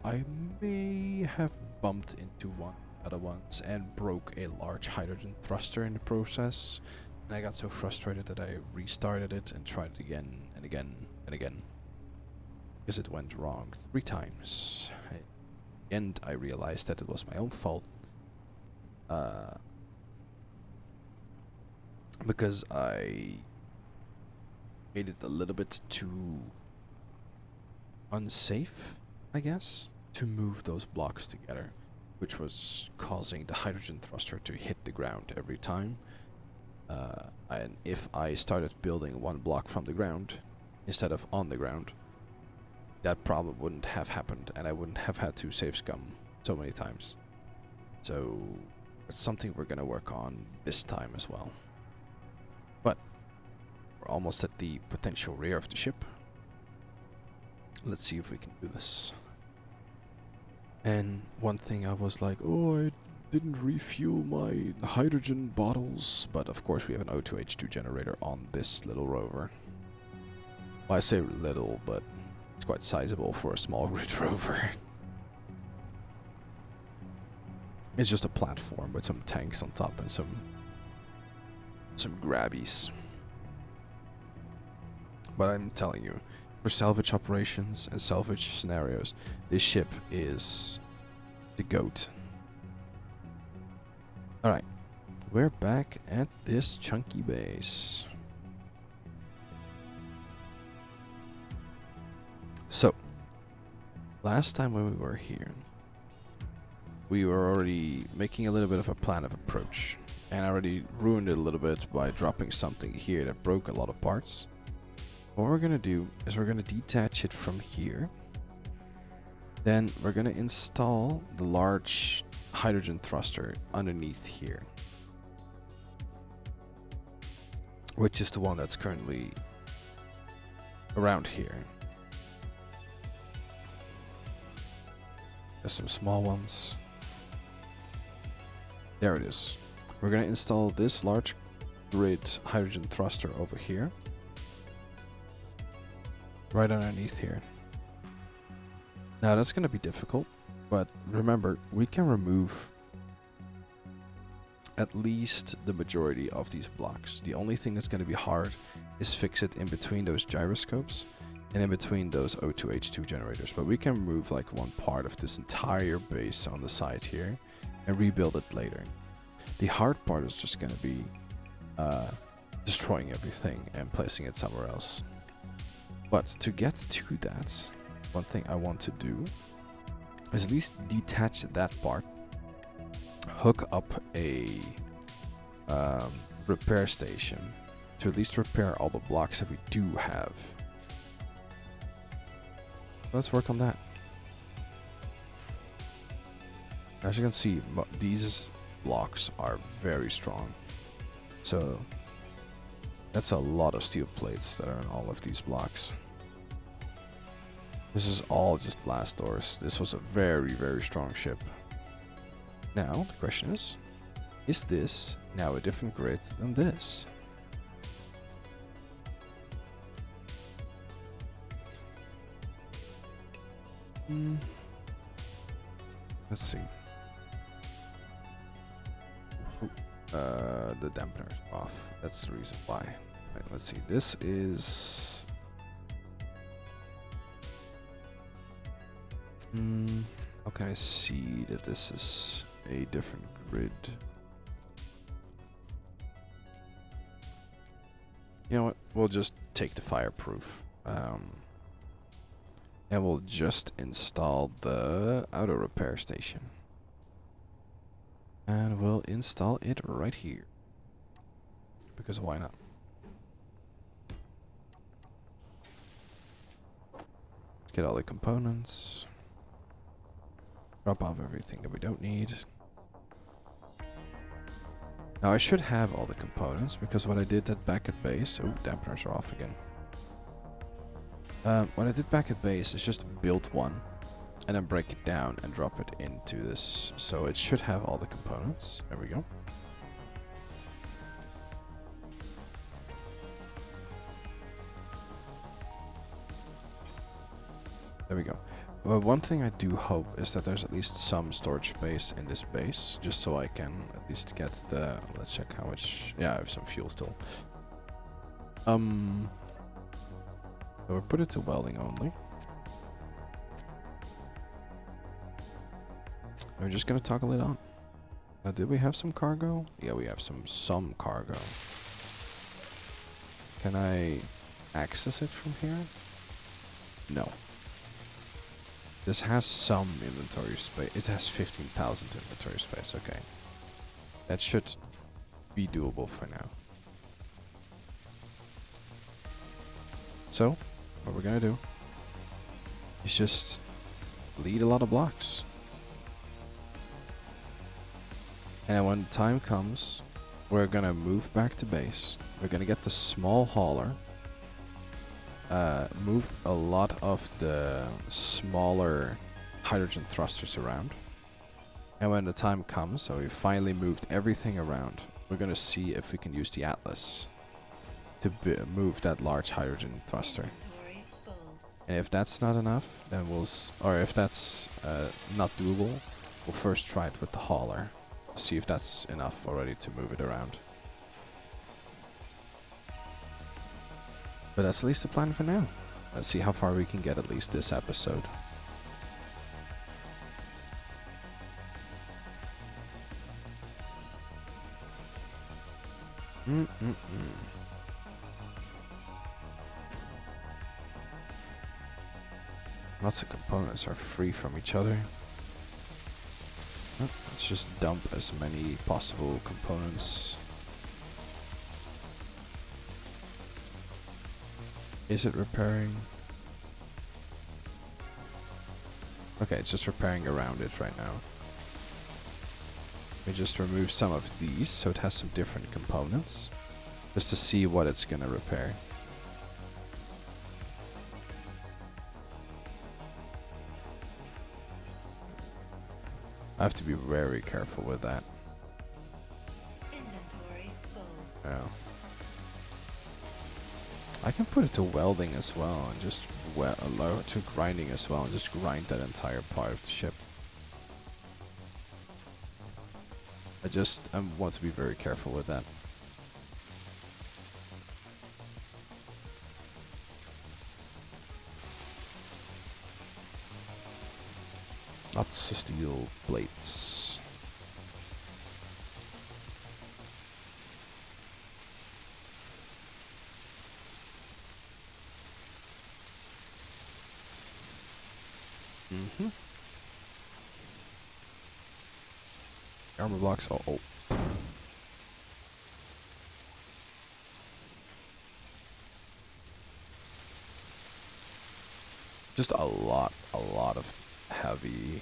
I may have bumped into one other ones and broke a large hydrogen thruster in the process, and I got so frustrated that I restarted it and tried it again and again and again, because it went wrong 3 times. And I realized that it was my own fault, because I made it a little bit too unsafe, I guess, to move those blocks together, which was causing the hydrogen thruster to hit the ground every time. And if I started building one block from the ground instead of on the ground, that problem wouldn't have happened, and I wouldn't have had to save scum so many times. So it's something we're gonna work on this time as well. But we're almost at the potential rear of the ship. Let's see if we can do this. And one thing I was like, oh, I didn't refuel my hydrogen bottles. But of course we have an O2H2 generator on this little rover. Well, I say little, but it's quite sizable for a small grid rover. It's just a platform with some tanks on top and some grabbies. But I'm telling you, for salvage operations and salvage scenarios, this ship is the GOAT. Alright, we're back at this chunky base. So, last time when we were here, we were already making a little bit of a plan of approach. And I already ruined it a little bit by dropping something here that broke a lot of parts. What we're gonna do is we're gonna detach it from here. Then we're gonna install the large hydrogen thruster underneath here. Which is the one that's currently around here. There's some small ones. There it is. We're gonna install this large grid hydrogen thruster over here. Right underneath here. Now that's gonna be difficult, but remember, we can remove at least the majority of these blocks. The only thing that's gonna be hard is fix it in between those gyroscopes and in between those O2H2 generators. But we can remove like one part of this entire base on the side here and rebuild it later. The hard part is just gonna be destroying everything and placing it somewhere else. But to get to that, one thing I want to do is at least detach that part, hook up a repair station to at least repair all the blocks that we do have. Let's work on that. As you can see, these blocks are very strong. So that's a lot of steel plates that are in all of these blocks. This is all just blast doors. This was a very, very strong ship. Now, the question is this now a different grid than this? Let's see. The dampener's off. That's the reason why. Right, let's see. This is... how can I see that this is a different grid? You know what? We'll just take the fireproof. And we'll just install the auto repair station. And we'll install it right here. Because why not? Let's get all the components. Drop off everything that we don't need. Now I should have all the components because what I did at back at base... Oh, dampeners are off again. What I did back at base is just build one and then break it down and drop it into this. So it should have all the components. There we go. There we go. Well, one thing I do hope is that there's at least some storage space in this base, just so I can at least get the... Let's check how much... Yeah, I have some fuel still. So we'll put it to welding only. We're just gonna toggle it on. Now, did we have some cargo? Yeah, we have some cargo. Can I access it from here? No. This has some inventory space. It has 15,000 inventory space. Okay. That should be doable for now. So, what we're gonna do is just lead a lot of blocks. And when the time comes, we're gonna move back to base. We're gonna get the small hauler. Move a lot of the smaller hydrogen thrusters around. And when the time comes, so we finally moved everything around, we're gonna see if we can use the Atlas to move that large hydrogen thruster. Inventory full. And if that's not enough, then or if that's not doable, we'll first try it with the hauler. See if that's enough already to move it around. But that's at least the plan for now. Let's see how far we can get at least this episode. Lots of components are free from each other. Let's just dump as many possible components. Is it repairing? Okay, it's just repairing around it right now. We just remove some of these so it has some different components. Just to see what it's gonna repair. I have to be very careful with that. Inventory full. Yeah. I can put it to welding as well and just allow to grinding as well and just grind that entire part of the ship. I want to be very careful with that. Lots of steel plates. Armor blocks. Oh. Just a lot of heavy.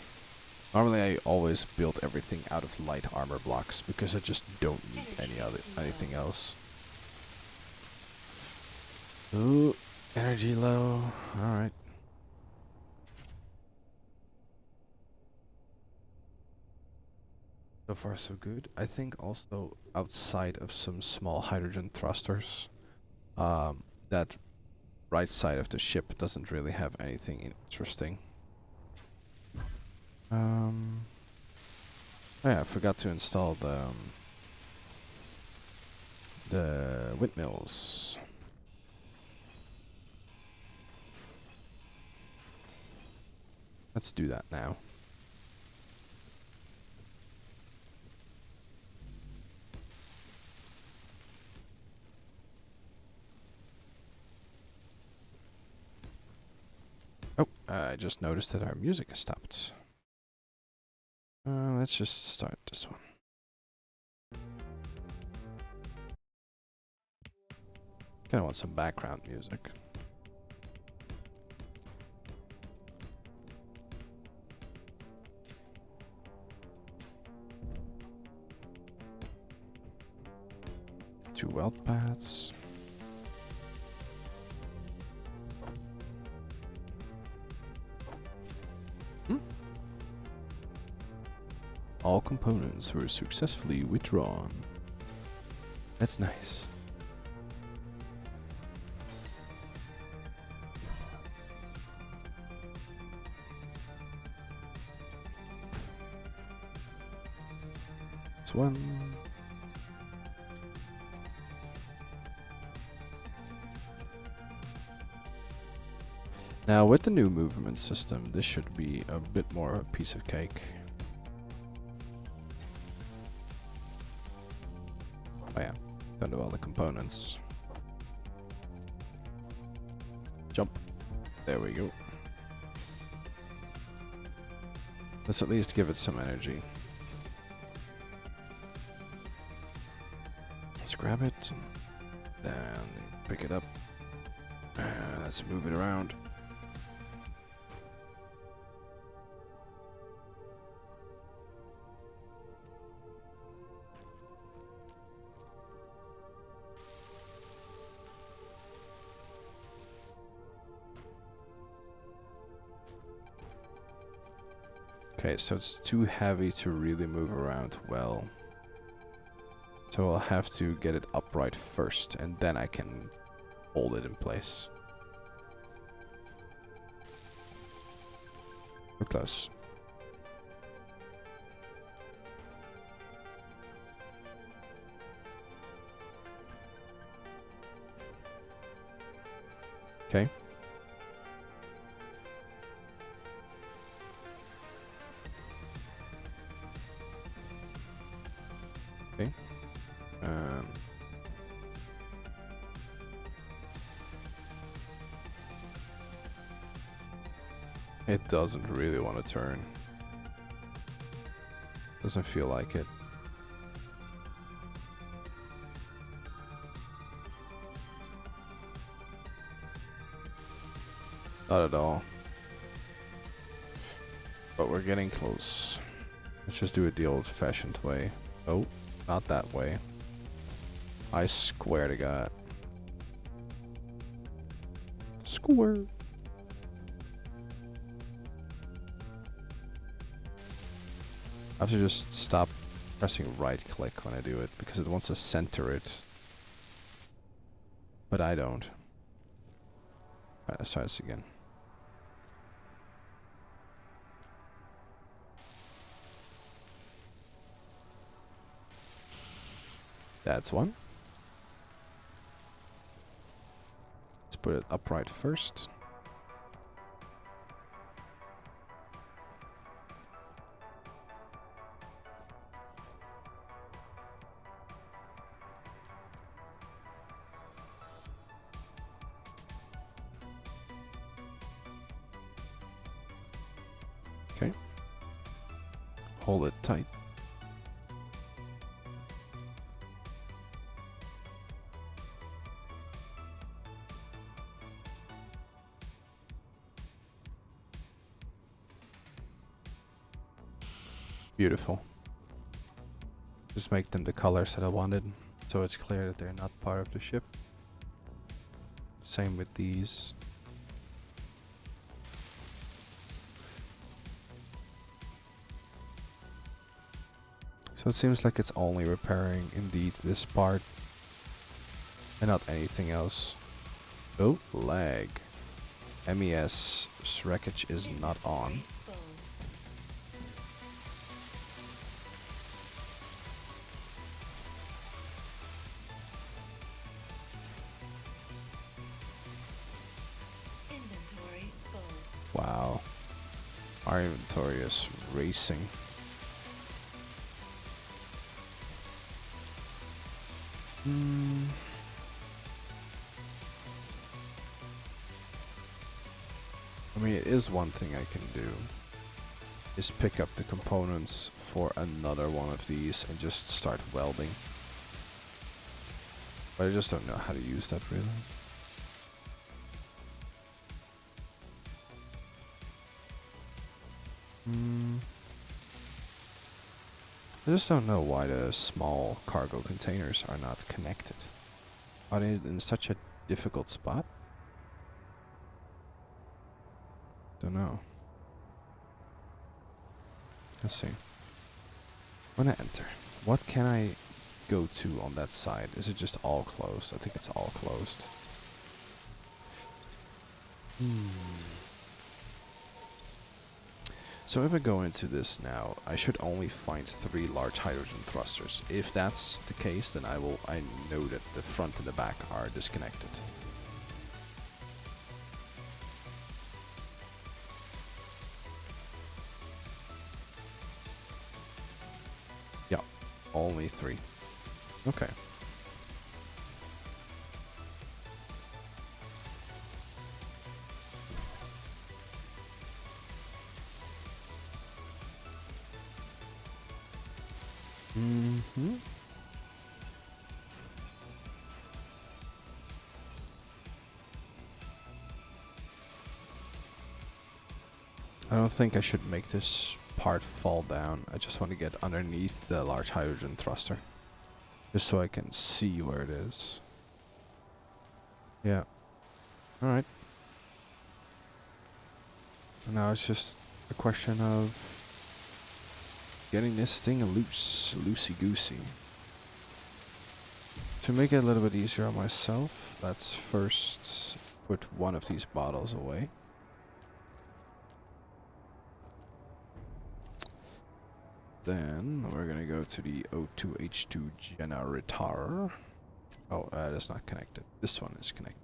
Normally I always build everything out of light armor blocks because I just don't need anything else. Ooh, energy low. Alright. So far so good. I think also outside of some small hydrogen thrusters, that right side of the ship doesn't really have anything interesting. Oh yeah, I forgot to install the windmills. Let's do that now. Oh, I just noticed that our music has stopped. Let's just start this one. Kinda want some background music. Two weld pads. All components were successfully withdrawn. That's nice. That's one. Now with the new movement system, this should be a bit more of a piece of cake. Oh yeah, don't do all the components. Jump. There we go. Let's at least give it some energy. Let's grab it and pick it up. Let's move it around. Okay, so it's too heavy to really move around well. So I'll have to get it upright first, and then I can hold it in place. We're close. Okay. Okay. It doesn't really want to turn. Doesn't feel like it. Not at all. But we're getting close. Let's just do it the old-fashioned way. Oh, not that way. I swear to God. Square. I have to just stop pressing right click when I do it because it wants to center it. But I don't. Alright, let's try this again. That's one. Let's put it upright first. Okay. Hold it tight. Beautiful. Just make them the colors that I wanted, so it's clear that they're not part of the ship. Same with these. So it seems like it's only repairing indeed this part and not anything else. Oh, lag. MES wreckage is not on. Full. Inventory full. Wow. Our inventory is racing. I mean, it is one thing I can do. Is pick up the components for another one of these and just start welding. But I just don't know how to use that really. I just don't know why the small cargo containers are not connected. Are they in such a difficult spot? Don't know. Let's see. I'm gonna enter. What can I go to on that side? Is it just all closed? I think it's all closed. So if I go into this now, I should only find 3 large hydrogen thrusters. If that's the case, then I know that the front and the back are disconnected. Yeah, only 3. Okay. I don't think I should make this part fall down. I just want to get underneath the large hydrogen thruster. Just so I can see where it is. Yeah. Alright. Now it's just a question of getting this thing loose, loosey-goosey. To make it a little bit easier on myself, let's first put one of these bottles away. Then we're gonna go to the O2H2 generator. Oh, that's not connected. This one is connected.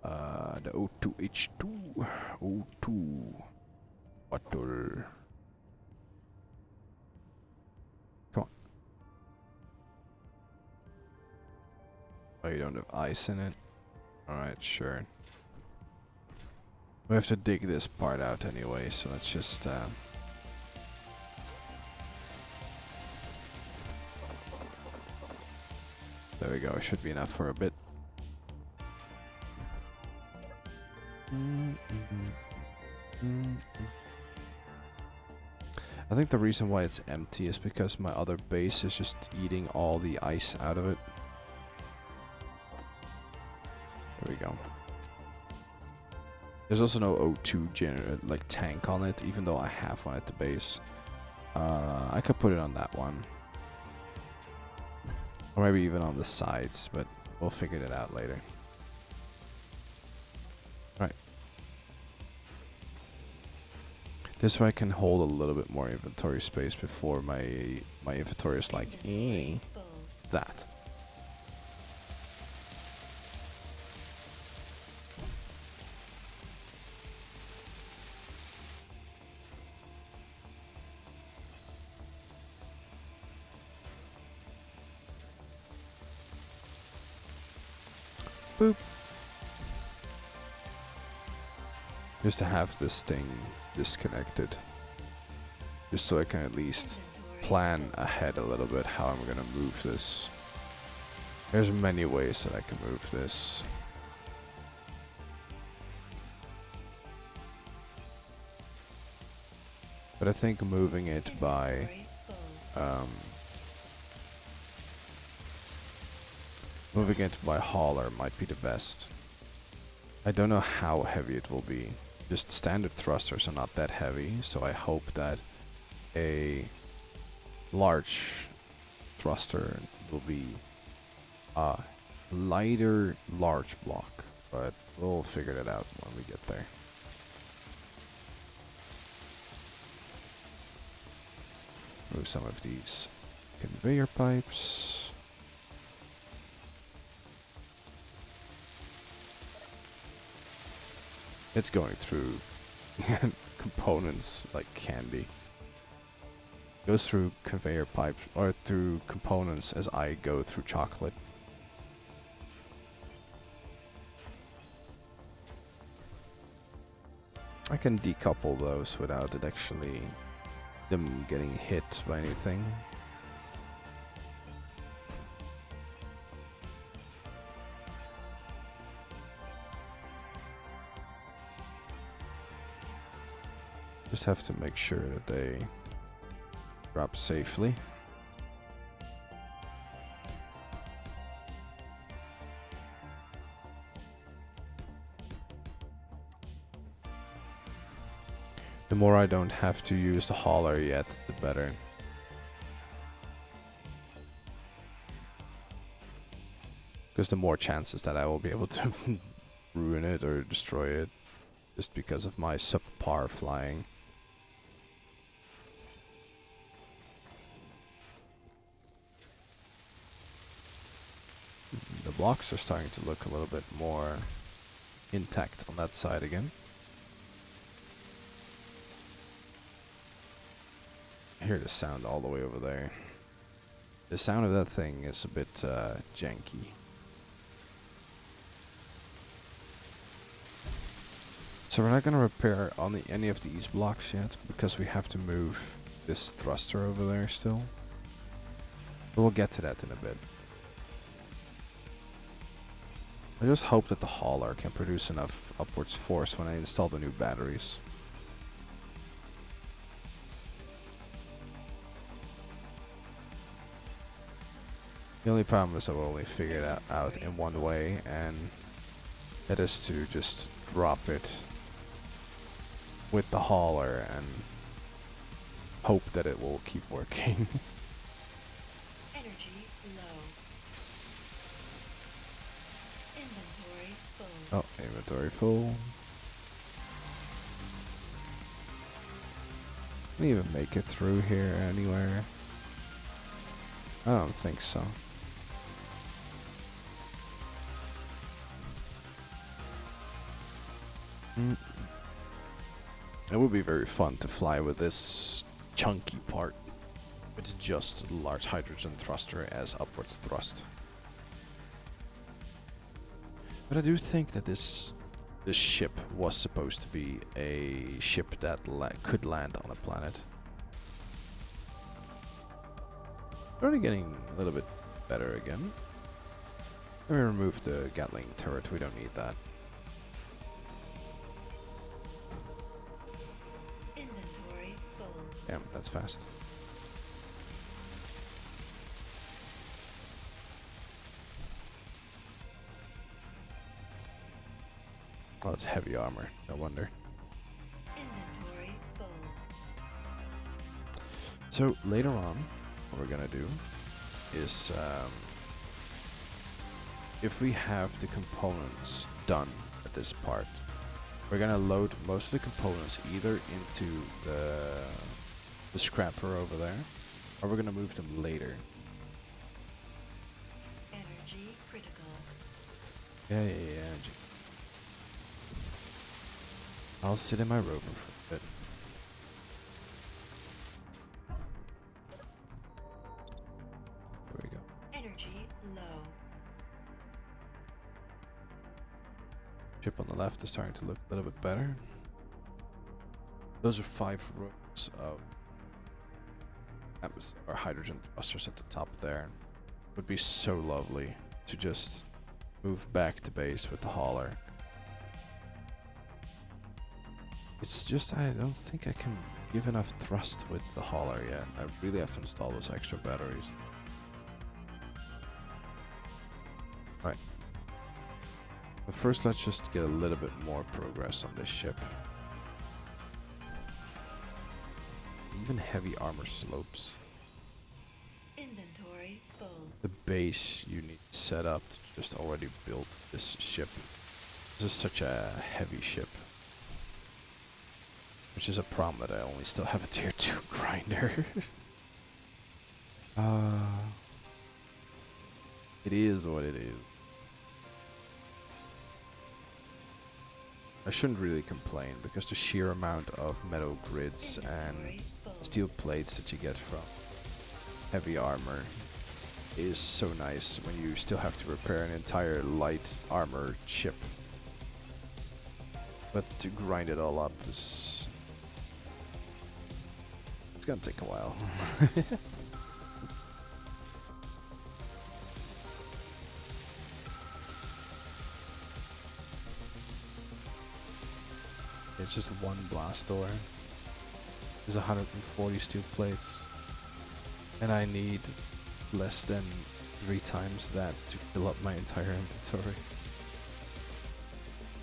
The O2H2. O2. Bottle. Come on. Oh, you don't have ice in it? Alright, sure. We have to dig this part out anyway, so let's just... there we go, it should be enough for a bit. I think the reason why it's empty is because my other base is just eating all the ice out of it. There we go. There's also no O2 like tank on it, even though I have one at the base. I could put it on that one. Or maybe even on the sides, but we'll figure it out later. Right. This way I can hold a little bit more inventory space before my inventory is like, that. Boop. Just to have this thing disconnected. Just so I can at least plan ahead a little bit how I'm gonna move this. There's many ways that I can move this. But I think moving it by moving it by hauler might be the best. I don't know how heavy it will be. Just standard thrusters are not that heavy, so I hope that a large thruster will be a lighter large block, but we'll figure that out when we get there. Move some of these conveyor pipes. It's going through components like candy. Goes through conveyor pipes or through components as I go through chocolate. I can decouple those without it actually them getting hit by anything. Just have to make sure that they drop safely. The more I don't have to use the hauler yet, the better. Because the more chances that I will be able to ruin it or destroy it just because of my subpar flying. The blocks are starting to look a little bit more intact on that side again. I hear the sound all the way over there. The sound of that thing is a bit janky. So we're not going to repair any of these blocks yet, because we have to move this thruster over there still. But we'll get to that in a bit. I just hope that the hauler can produce enough upwards force when I install the new batteries. The only problem is I will only figure it out in one way, and that is to just drop it with the hauler and hope that it will keep working. Energy low. Inventory full. Oh, inventory full. Can we even make it through here anywhere? I don't think so. It would be very fun to fly with this chunky part. It's just a large hydrogen thruster as upwards thrust. But I do think that this ship was supposed to be a ship that could land on a planet. Already getting a little bit better again. Let me remove the Gatling turret, we don't need that. Inventory full. Damn, that's fast. Oh, it's heavy armor, no wonder. Inventory full. So later on, what we're gonna do is, if we have the components done at this part, we're gonna load most of the components either into the scrapper over there, or we're gonna move them later. Energy critical. Yeah. Energy. I'll sit in my rover for a bit. There we go. Energy low. Ship on the left is starting to look a little bit better. Those are 5 rows of or hydrogen thrusters at the top there. Would be so lovely to just move back to base with the hauler. It's just I don't think I can give enough thrust with the hauler yet. I really have to install those extra batteries. Right. But first let's just get a little bit more progress on this ship. Even heavy armor slopes. Inventory full. The base you need set up to just already build this ship. This is such a heavy ship. Which is a problem that I only still have a tier 2 grinder. It is what it is. I shouldn't really complain because the sheer amount of metal grids and steel plates that you get from heavy armor is so nice when you still have to repair an entire light armor ship. But to grind it all up is... it's gonna take a while. It's just one blast door. There's 140 steel plates. And I need less than 3 times that to fill up my entire inventory.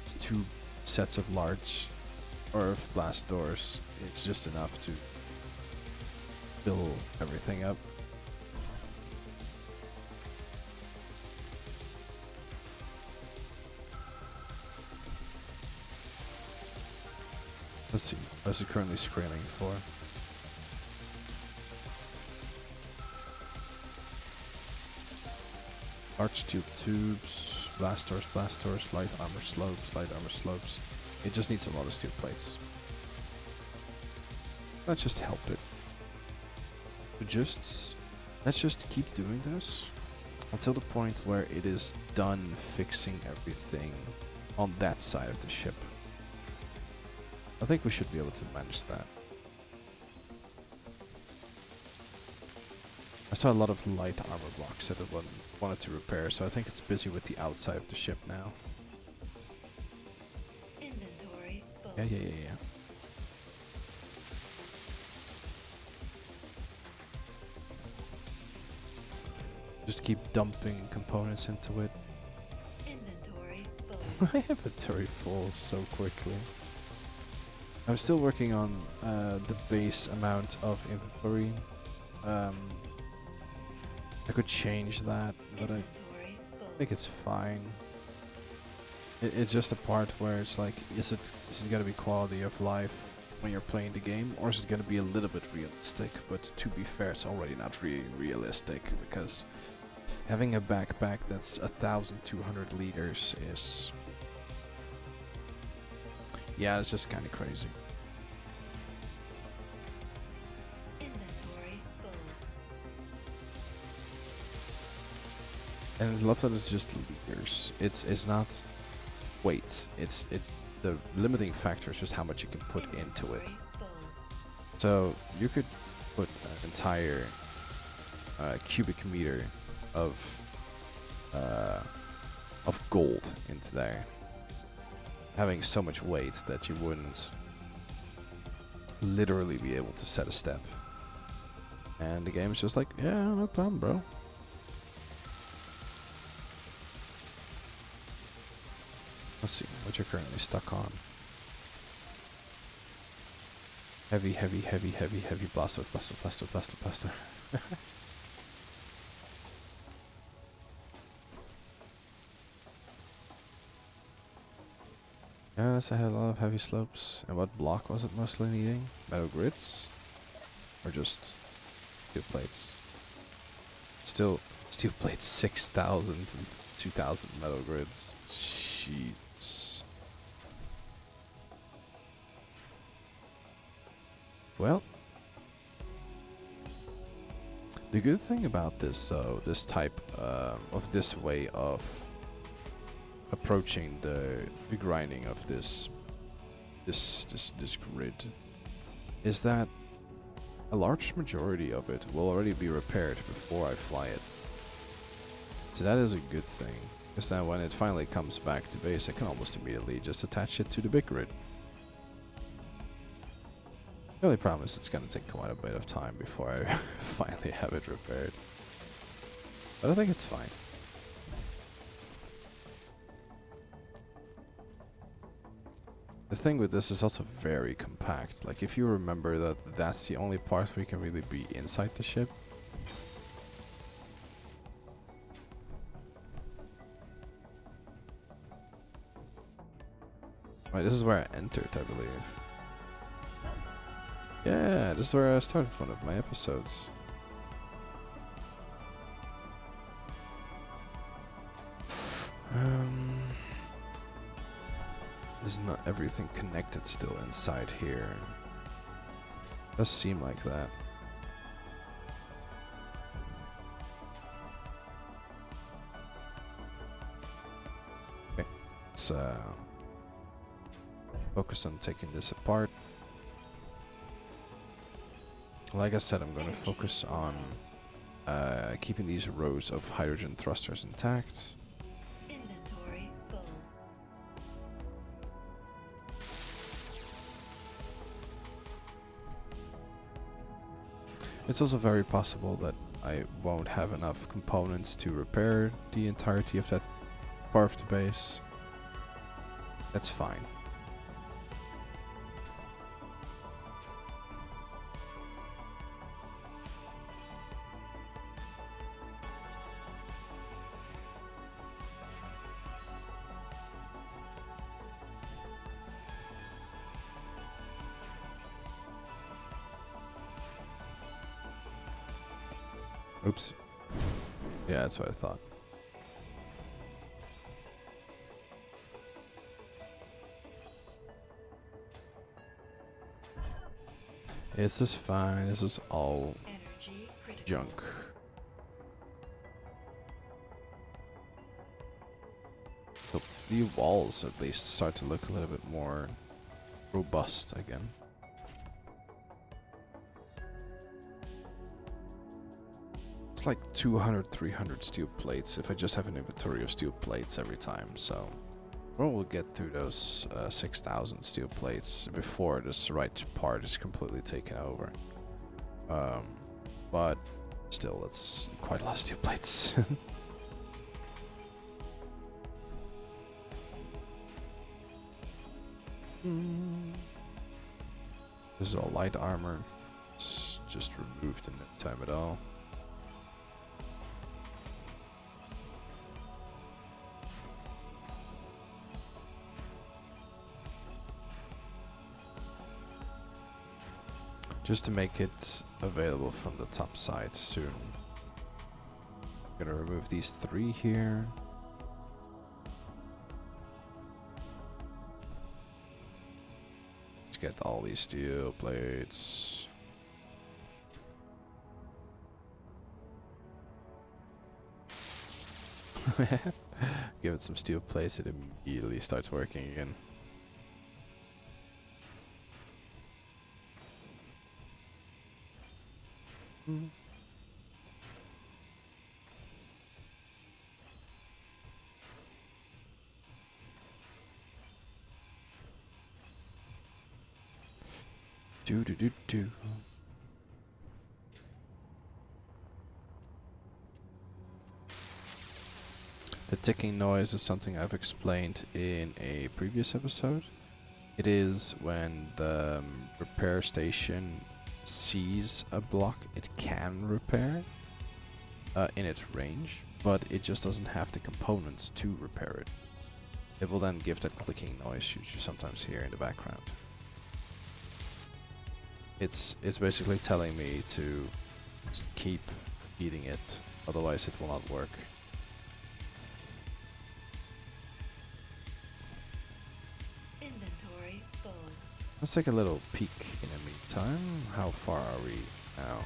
It's 2 sets of large or blast doors. It's just enough to fill everything up. Let's see, what is it currently screening for? Large steel tubes, blast doors, light armor slopes. It just needs a lot of steel plates. Let's just help it. Let's just keep doing this until the point where it is done fixing everything on that side of the ship. I think we should be able to manage that. I saw a lot of light armor blocks that I wanted to repair, so I think it's busy with the outside of the ship now. Inventory full. Yeah. Just keep dumping components into it. Inventory full. My inventory falls so quickly. I'm still working on the base amount of inventory. Um, I could change that, but I Inventory full. think it's fine. It's just a part where it's like, is it gonna be quality of life when you're playing the game, or is it gonna be a little bit realistic? But to be fair, it's already not really realistic, because having a backpack that's 1,200 liters is, yeah, it's just kind of crazy. Inventory full. And I love that it's just liters. It's not weight. It's the limiting factor is just how much you can put into it. Inventory full. So you could put an entire cubic meter of gold into there, having so much weight that you wouldn't literally be able to set a step. And the game's just like, yeah, no problem, bro. Let's see what you're currently stuck on. Heavy, heavy, heavy, heavy, heavy blaster, blaster, blaster, blaster, blaster. Yes, I had a lot of heavy slopes. And what block was it mostly needing? Metal grids? Or just steel plates? Still, steel plates 6,000 and 2,000 metal grids. Jeez. Well, the good thing about this, this type of this way of approaching the grinding of this grid is that a large majority of it will already be repaired before I fly it. So that is a good thing, because then when it finally comes back to base, I can almost immediately just attach it to the big grid. The only problem is it's gonna take quite a bit of time before I finally have it repaired. But I think it's fine. The thing with this is also very compact. Like, if you remember that that's the only part where you can really be inside the ship. Right, this is where I entered, I believe. Yeah, this is where I started one of my episodes. Is not everything connected still inside here? Does seem like that. Okay, let's focus on taking this apart. Like I said, I'm going to focus on keeping these rows of hydrogen thrusters intact. Inventory full. It's also very possible that I won't have enough components to repair the entirety of that part of the base. That's fine. Oops. Yeah, that's what I thought. This is fine. This is all Energy critical. junk. So the walls at least start to look a little bit more robust again. It's like 200, 300 steel plates if I just have an inventory of steel plates every time, so we'll get through those 6,000 steel plates before this right part is completely taken over. But still, that's quite a lot of steel plates. This is all light armor. It's just removed in no time at all. Just to make it available from the top side soon. Gonna remove these 3 here. Let's get all these steel plates. Give it some steel plates, it immediately starts working again. Do do do do. The ticking noise is something I've explained in a previous episode. It is when the repair station sees a block it can repair in its range, but it just doesn't have the components to repair it. It will then give that clicking noise you sometimes hear in the background. It's basically telling me to keep feeding it, otherwise it will not work. Inventory full. Let's take a little peek in the meantime. How far are we now?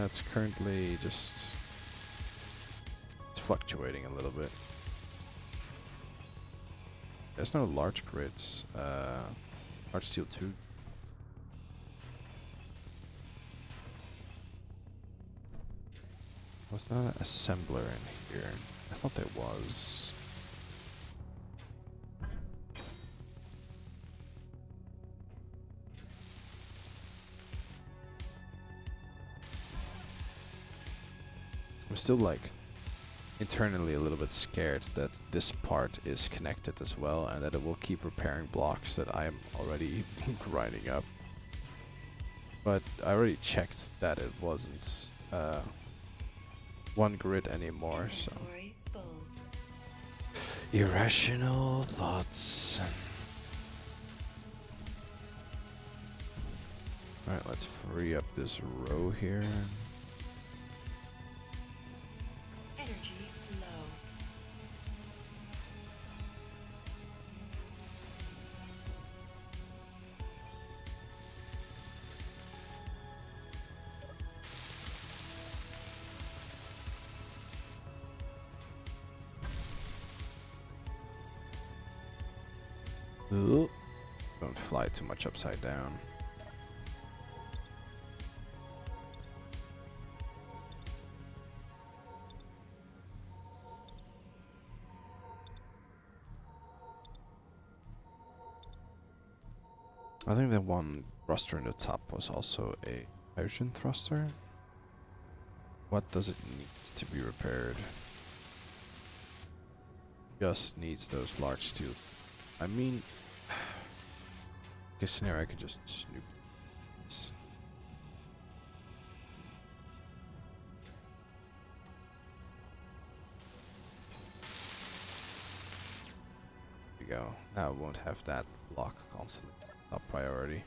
It's currently just... it's fluctuating a little bit. There's no large grids. Large steel 2. Was not an assembler in here? I thought there was. I'm still like internally a little bit scared that this part is connected as well and that it will keep repairing blocks that I am already grinding up. But I already checked that it wasn't one grid anymore, so. Inventory full. Irrational thoughts. Alright, let's free up this row here. Energy low. Ooh. Don't fly too much upside down. I think the one thruster in the top was also a hydrogen thruster. What does it need to be repaired? Just needs those large steel. I mean, this scenario I could just snoop this. There we go. Now it won't have that block constantly. Top priority.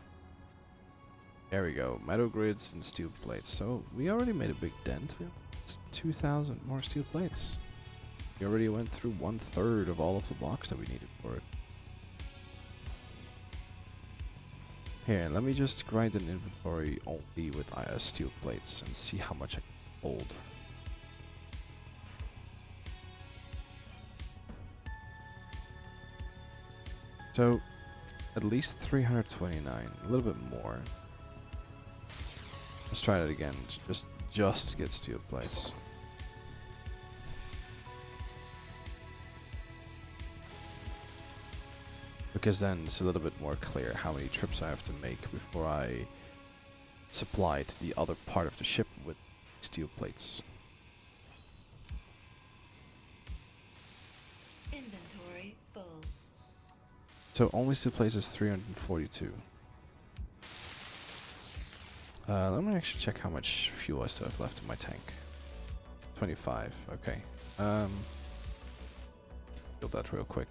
There we go. Metal grids and steel plates. So we already made a big dent. We have 2,000 more steel plates. We already went through 1/3 of all of the blocks that we needed for it. Here, let me just grind an inventory only with steel plates and see how much I can hold. So, at least 329, a little bit more. Let's try that again, just to get steel plates. Because then it's a little bit more clear how many trips I have to make before I supplied the other part of the ship with steel plates. Inventory full. So only still places 342. Let me actually check how much fuel I still have left in my tank. 25, okay. Fill that real quick.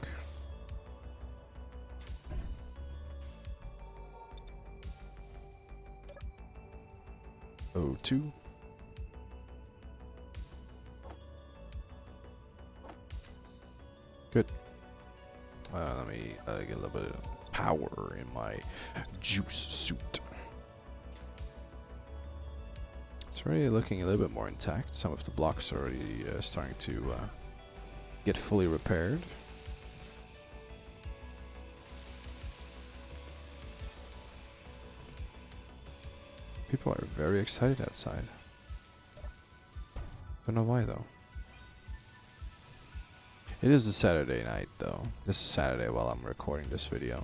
Oh, 2. Good. Let me get a little bit of power in my juice suit. It's already looking a little bit more intact. Some of the blocks are already starting to get fully repaired. People are very excited outside. Don't know why though. It is a Saturday night though. This is Saturday while I'm recording this video.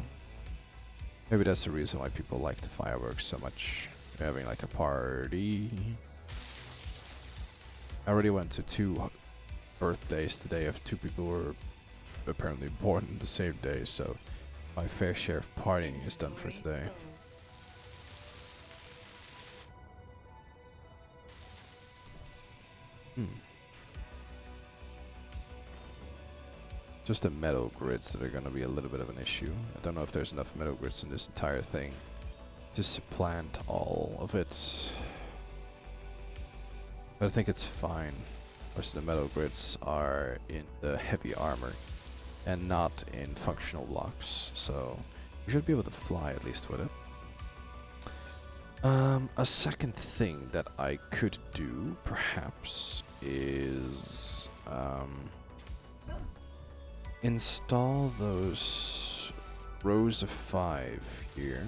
Maybe that's the reason why people like the fireworks so much. They're having like a party. I already went to 2 birthdays today of 2 people who were apparently born on the same day, so my fair share of partying is done for today. Just the metal grids that are going to be a little bit of an issue. I don't know if there's enough metal grids in this entire thing to supplant all of it. But I think it's fine. Most of the metal grids are in the heavy armor and not in functional blocks. So we should be able to fly at least with it. A second thing that I could do perhaps is install those rows of 5 here.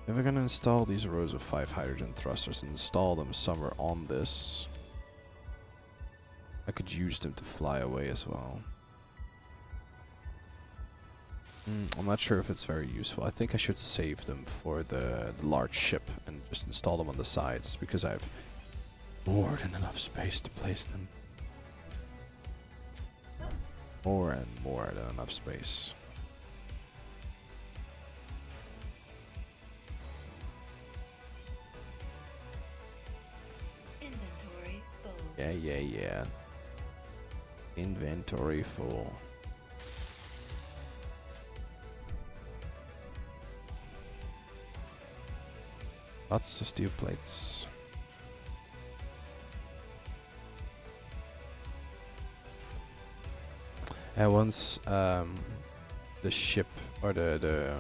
If we're gonna install these rows of 5 hydrogen thrusters and install them somewhere on this, I could use them to fly away as well. I'm not sure if it's very useful. I think I should save them for the large ship and just install them on the sides because I have more than enough space to place them. More and more than enough space. Inventory full. Yeah. Inventory full. Lots of steel plates. And once the ship or the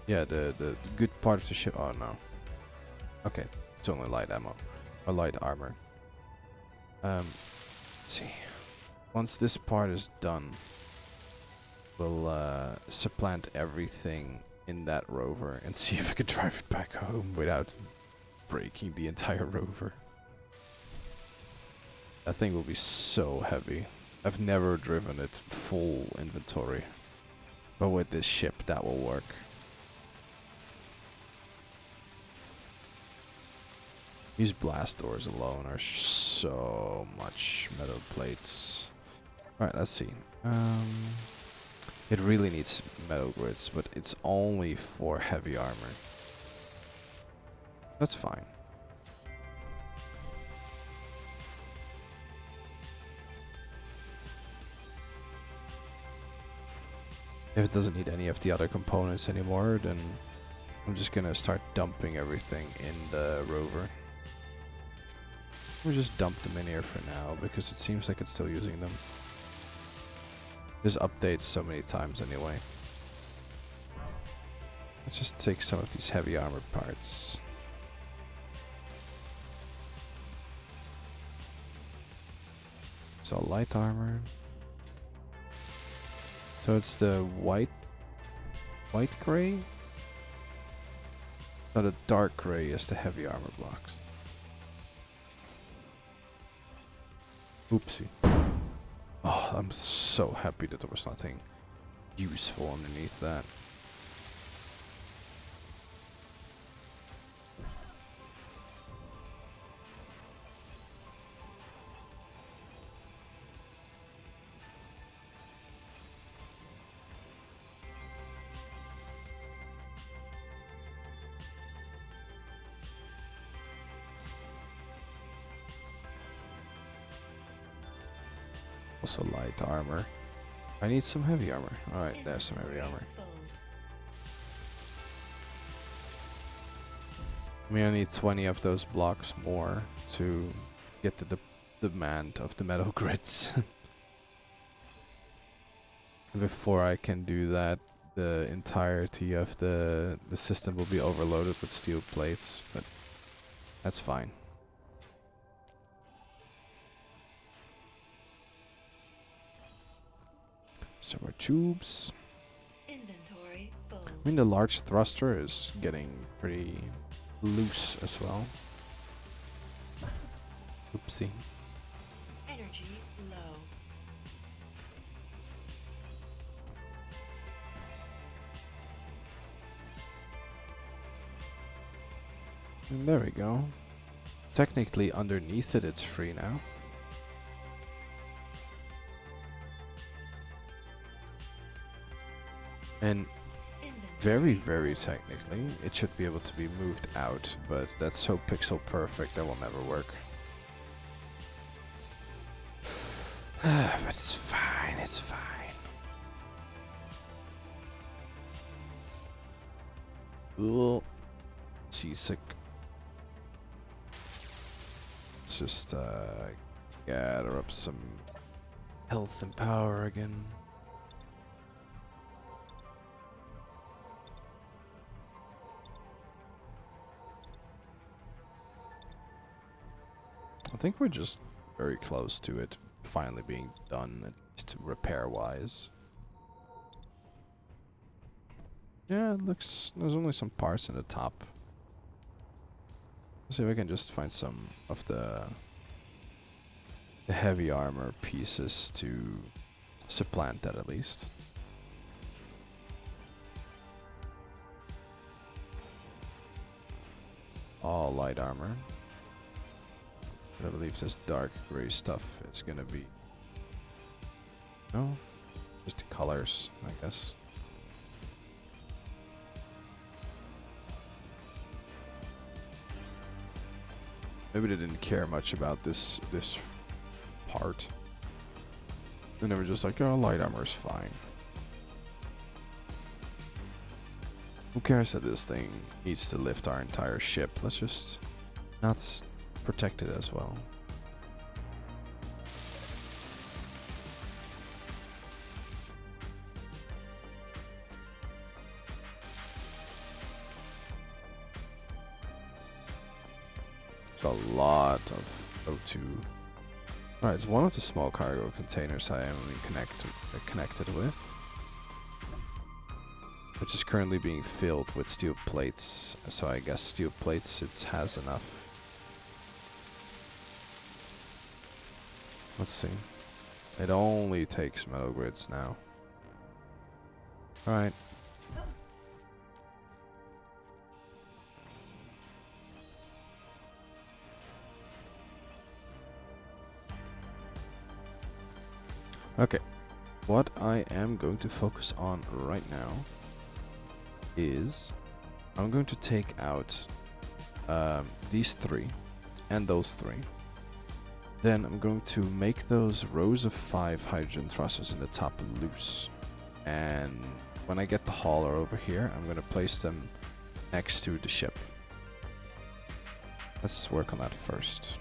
good part of the ship. Oh no. Okay, it's only light ammo or light armor. Let's see. Once this part is done, we'll supplant everything in that rover and see if we can drive it back home without breaking the entire rover. That thing will be so heavy. I've never driven it full inventory, but with this ship that will work. These blast doors alone are so much metal plates. Alright, let's see. It really needs metal grids, but it's only for heavy armor. That's fine. If it doesn't need any of the other components anymore, then I'm just gonna start dumping everything in the rover. We'll just dump them in here for now, because it seems like it's still using them. This updates so many times anyway. Let's just take some of these heavy armor parts. So light armor. So it's the white gray? No, the dark gray is the heavy armor blocks. Oopsie. Oh, I'm so happy that there was nothing useful underneath that. Also light armor. I need some heavy armor. Alright, there's some heavy armor. Full. I mean, I need 20 of those blocks more to get the demand of the metal grids. Before I can do that, the entirety of the system will be overloaded with steel plates, but that's fine. Some more tubes. Inventory full. I mean, the large thruster is getting pretty loose as well. Oopsie. Energy low. And there we go. Technically, underneath it, it's free now. And very, very technically, it should be able to be moved out, but that's so pixel perfect that will never work. But it's fine, it's fine. Ooh, seasick. Let's just gather up some health and power again. I think we're just very close to it finally being done, at least repair-wise. Yeah, it looks... there's only some parts in the top. Let's see if we can just find some of the heavy armor pieces to supplant that at least. All light armor. I believe this dark gray stuff is gonna be... no? Just the colors, I guess. Maybe they didn't care much about this part. And they were just like, oh, light armor is fine. Who cares that this thing needs to lift our entire ship? Let's just not protect it as well. It's a lot of O2. Alright, it's one of the small cargo containers I am connected with, which is currently being filled with steel plates. So I guess steel plates it has enough. Let's see. It only takes metal grids now. Alright. Okay. What I am going to focus on right now is I'm going to take out these three and those three. Then I'm going to make those rows of 5 hydrogen thrusters in the top loose. And when I get the hauler over here, I'm going to place them next to the ship. Let's work on that first.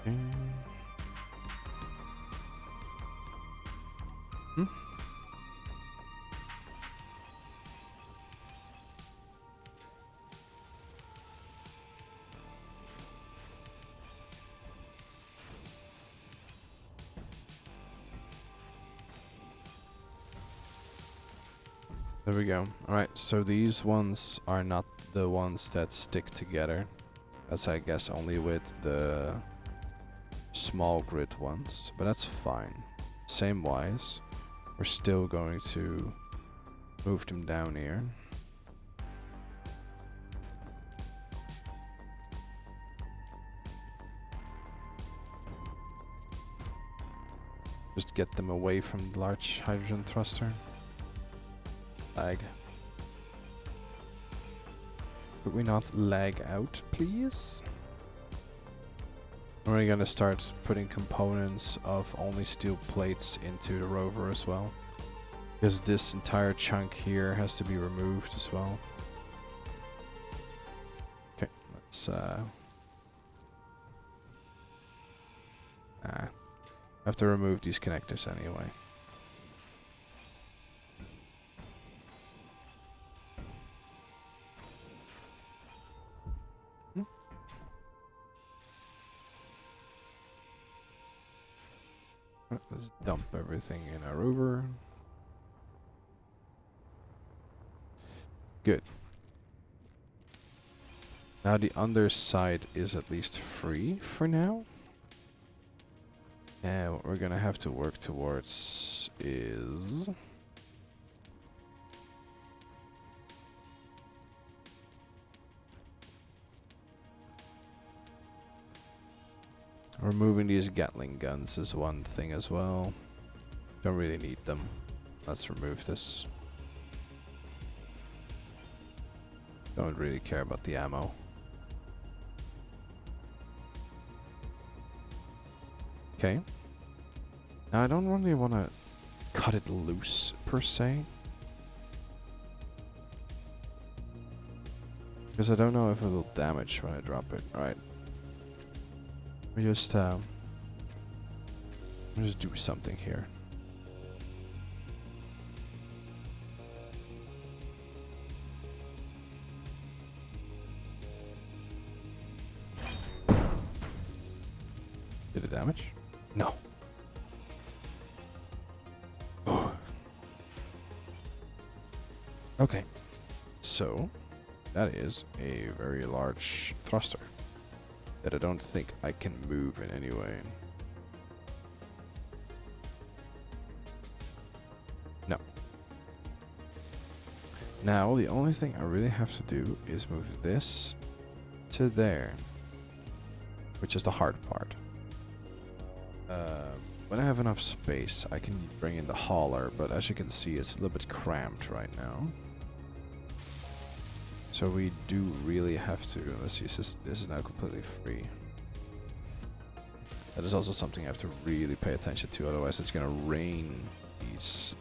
Okay. There we go. Alright, so these ones are not the ones that stick together. That's, I guess, only with the small grid ones. But that's fine. Same wise, we're still going to move them down here. Just get them away from the large hydrogen thruster. Lag. Could we not lag out, please? We're gonna start putting components of only steel plates into the rover as well. Because this entire chunk here has to be removed as well. Okay, let's I have to remove these connectors anyway. Let's dump everything in our rover. Good. Now the underside is at least free for now. And what we're gonna have to work towards is removing these Gatling guns is one thing as well. Don't really need them. Let's remove this. Don't really care about the ammo. Okay. Now I don't really want to cut it loose per se. Because I don't know if it will damage when I drop it. Alright. We just do something here. Did it damage? No. Oh. Okay. So, that is a very large thruster that I don't think I can move in any way. No. Now, the only thing I really have to do is move this to there, which is the hard part. When I have enough space, I can bring in the hauler, but as you can see, it's a little bit cramped right now. So we do really have to, let's see, this is now completely free. That is also something I have to really pay attention to, otherwise it's gonna rain these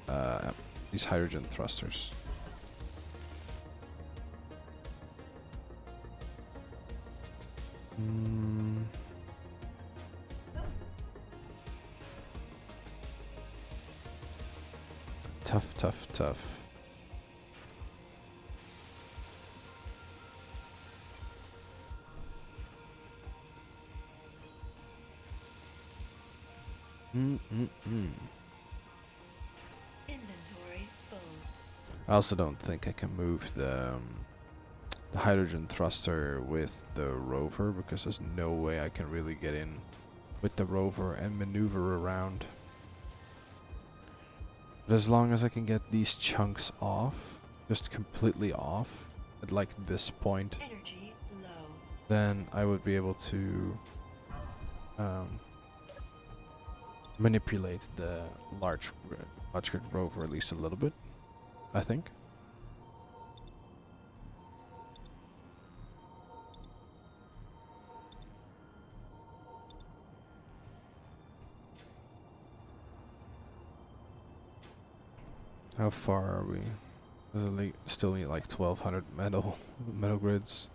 hydrogen thrusters. Tough, tough, tough. Inventory full. I also don't think I can move the hydrogen thruster with the rover, because there's no way I can really get in with the rover and maneuver around. But as long as I can get these chunks off, just completely off, at like this point, Energy low. then I would be able to manipulate the large grid rover at least a little bit, I think. How far are we? There's still need like 1200 metal grids.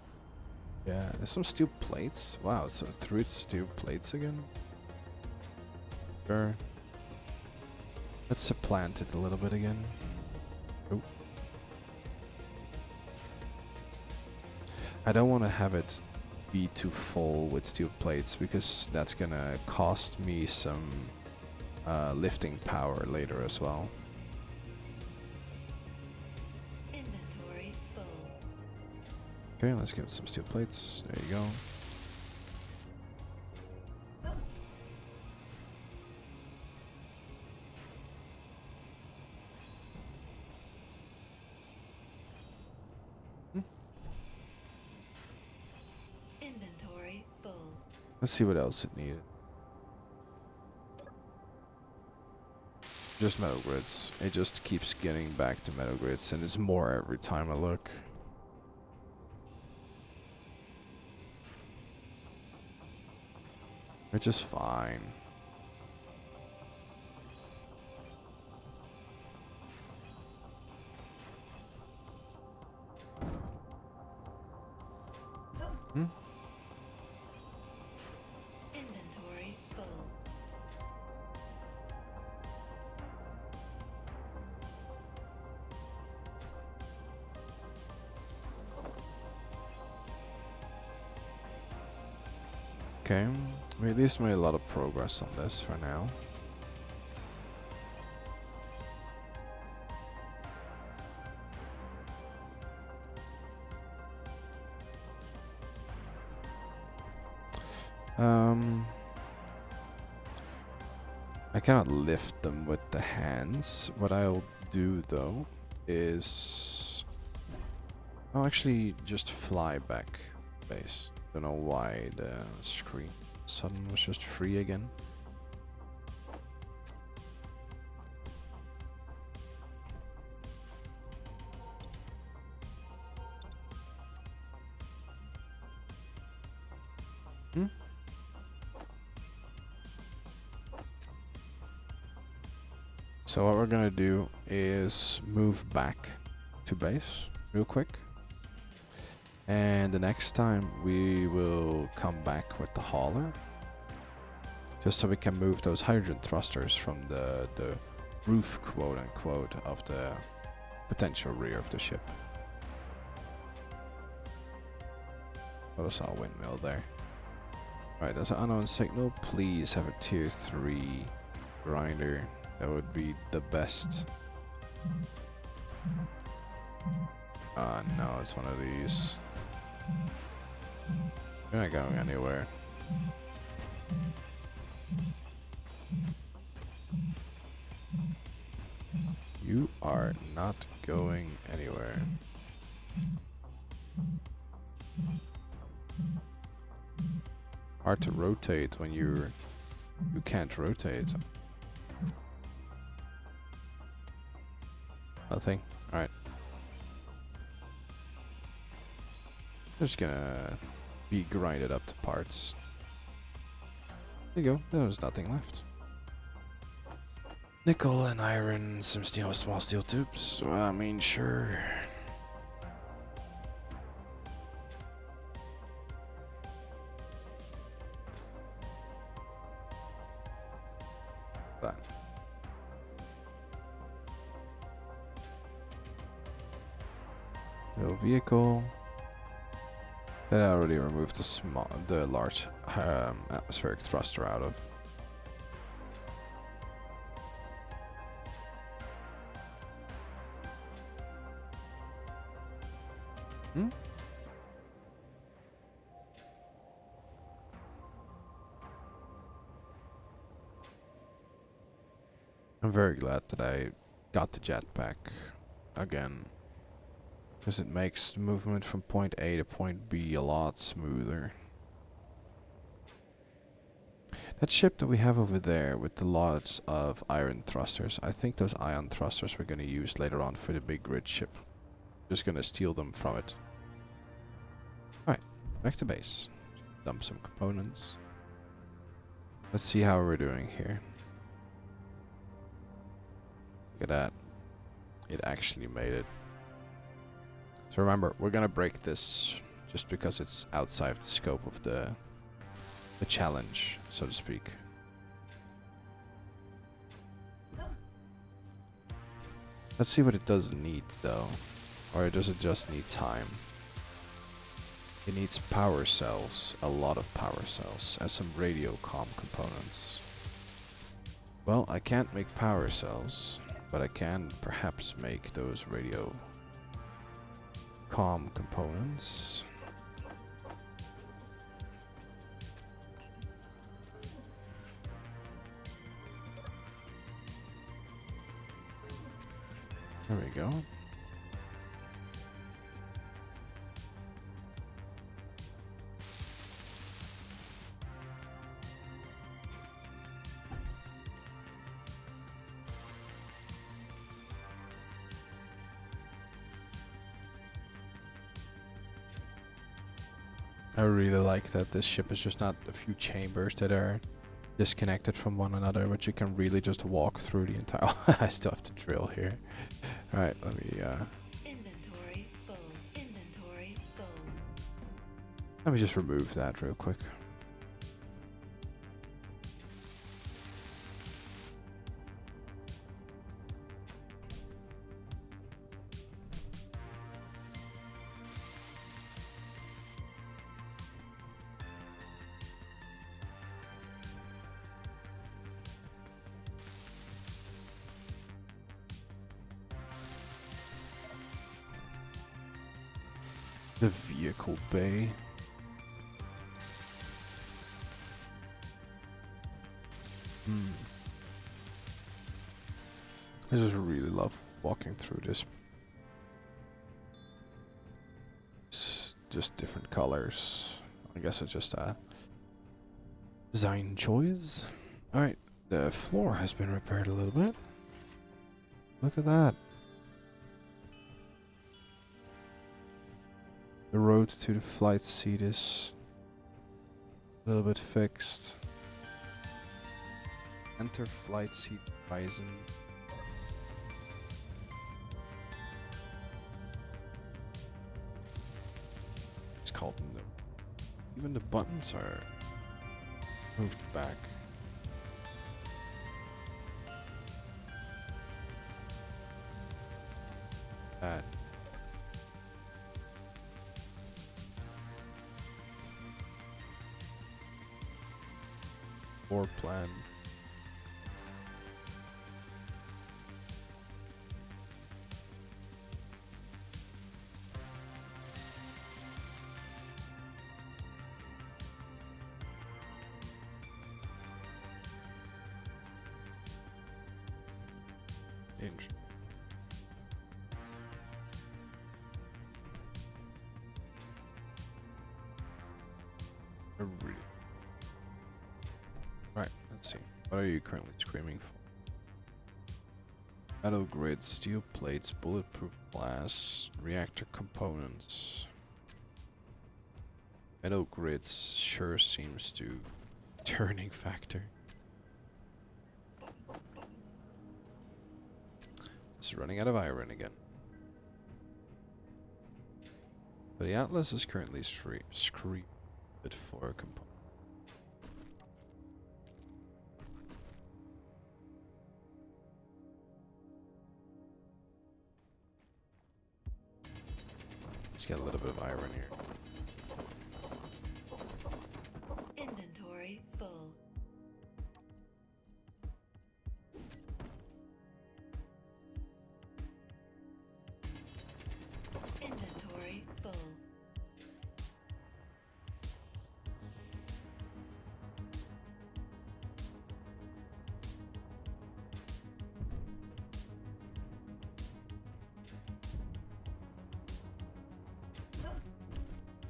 Yeah, there's some steel plates. Wow, so through its steel plates again. Sure. Let's supplant it a little bit again. Oh. I don't want to have it be too full with steel plates, because that's gonna cost me some lifting power later as well. Inventory full. Okay, let's give it some steel plates. There you go. Inventory full. Let's see what else it needed. Just metal grids. It just keeps getting back to metal grids, and it's more every time I look. which is fine. Hmm? Inventory full. Okay, we at least made a lot of progress on this for now. I cannot lift them with the hands. What I'll do though is I'll actually just fly back base. Don't know why the screen suddenly was just free again. Hmm? So what we're gonna do is move back to base real quick. And the next time we will come back with the hauler. Just so we can move those hydrogen thrusters from the roof, quote unquote, of the potential rear of the ship. What I saw a windmill there. Alright, there's an unknown signal. Please have a tier 3 grinder. That would be the best. Ah, no, it's one of these. You're not going anywhere. You are not going anywhere. Hard to rotate when you can't rotate. Nothing. Alright. Just gonna be grinded up to parts. There you go. There's nothing left. Nickel and iron, some steel, small steel tubes. Well, I mean, sure. That. No vehicle. That I already removed the large atmospheric thruster out of. Hmm? I'm very glad that I got the jetpack again. Because it makes movement from point A to point B a lot smoother. That ship that we have over there with the lots of iron thrusters, I think those ion thrusters we're going to use later on for the big grid ship. Just going to steal them from it. Alright, back to base. Dump some components. Let's see how we're doing here. Look at that. It actually made it. So remember, we're gonna break this just because it's outside of the scope of the challenge, so to speak. Let's see what it does need though. Or does it just need time? It needs power cells, a lot of power cells, and some radio comm components. Well, I can't make power cells, but I can perhaps make those radio comm components. There we go. I really like that this ship is just not a few chambers that are disconnected from one another, but you can really just walk through the entire. I still have to drill here. All right, let me Inventory full. Inventory full. let me just remove that real quick. The vehicle bay. I just really love walking through this. It's just different colors. I guess it's just a design choice. Alright, the floor has been repaired a little bit. Look at that. The road to the flight seat is a little bit fixed. Enter flight seat horizon. It's called no. Even the buttons are moved back. That. Floor plan. Interesting. Really. Alright, let's see. What are you currently screaming for? Metal grid, steel plates, bulletproof glass, reactor components. Metal grids sure seems to turning factor. It's running out of iron again. But the Atlas is currently screamed for a component. Let's get a little bit of iron here. Inventory full. Inventory full.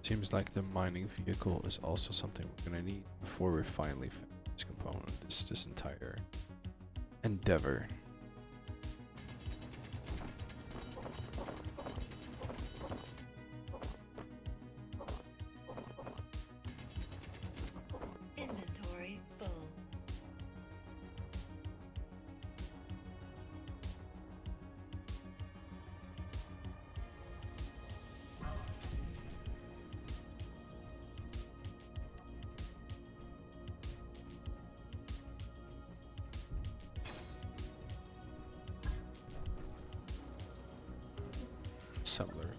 Seems like the mining vehicle is also something we're gonna need before we finally finish this component, this entire endeavor. Inventory full. Assembler.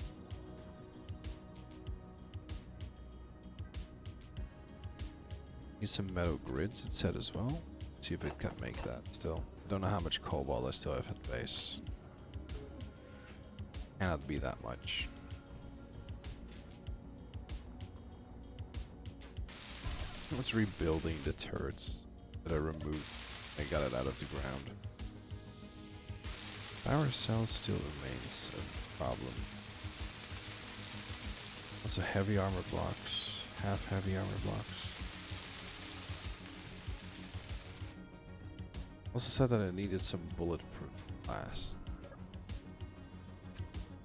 Need some metal grids, it said as well. See if it can make that still. I don't know how much cobalt I still have at base. Cannot be that much. What's rebuilding the turrets that I removed? I got it out of the ground. Power cell still remains a problem. Also heavy armor blocks, half heavy armor blocks. Also said that I needed some bulletproof glass.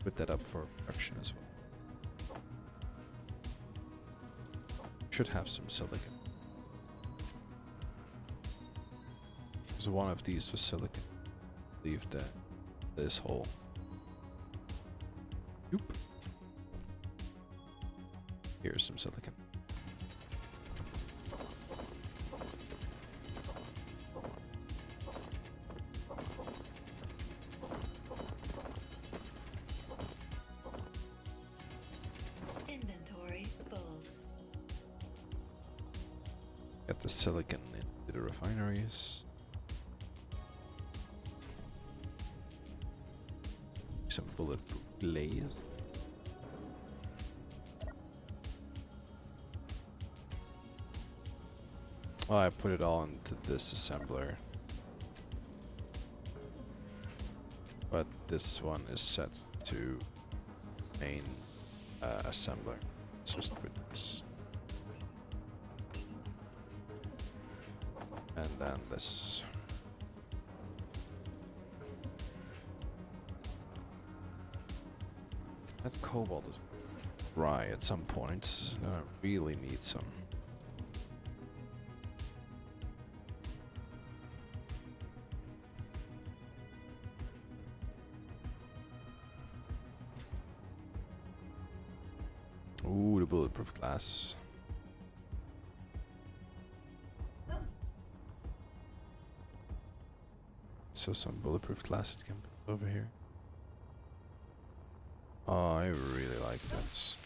Put that up for production as well. Should have some silicon. There's one of these for silicon. Leave that this hole. Oop. Here's some silicon. Inventory full. Get the silicon into the refineries. Some bulletproof glaze. Oh, I put it all into this assembler. But this one is set to main assembler. Let's just put this. And then this. That cobalt is dry at some point. I really need some. Ooh, the bulletproof glass. So some bulletproof glass can put over here. Oh, I really like this.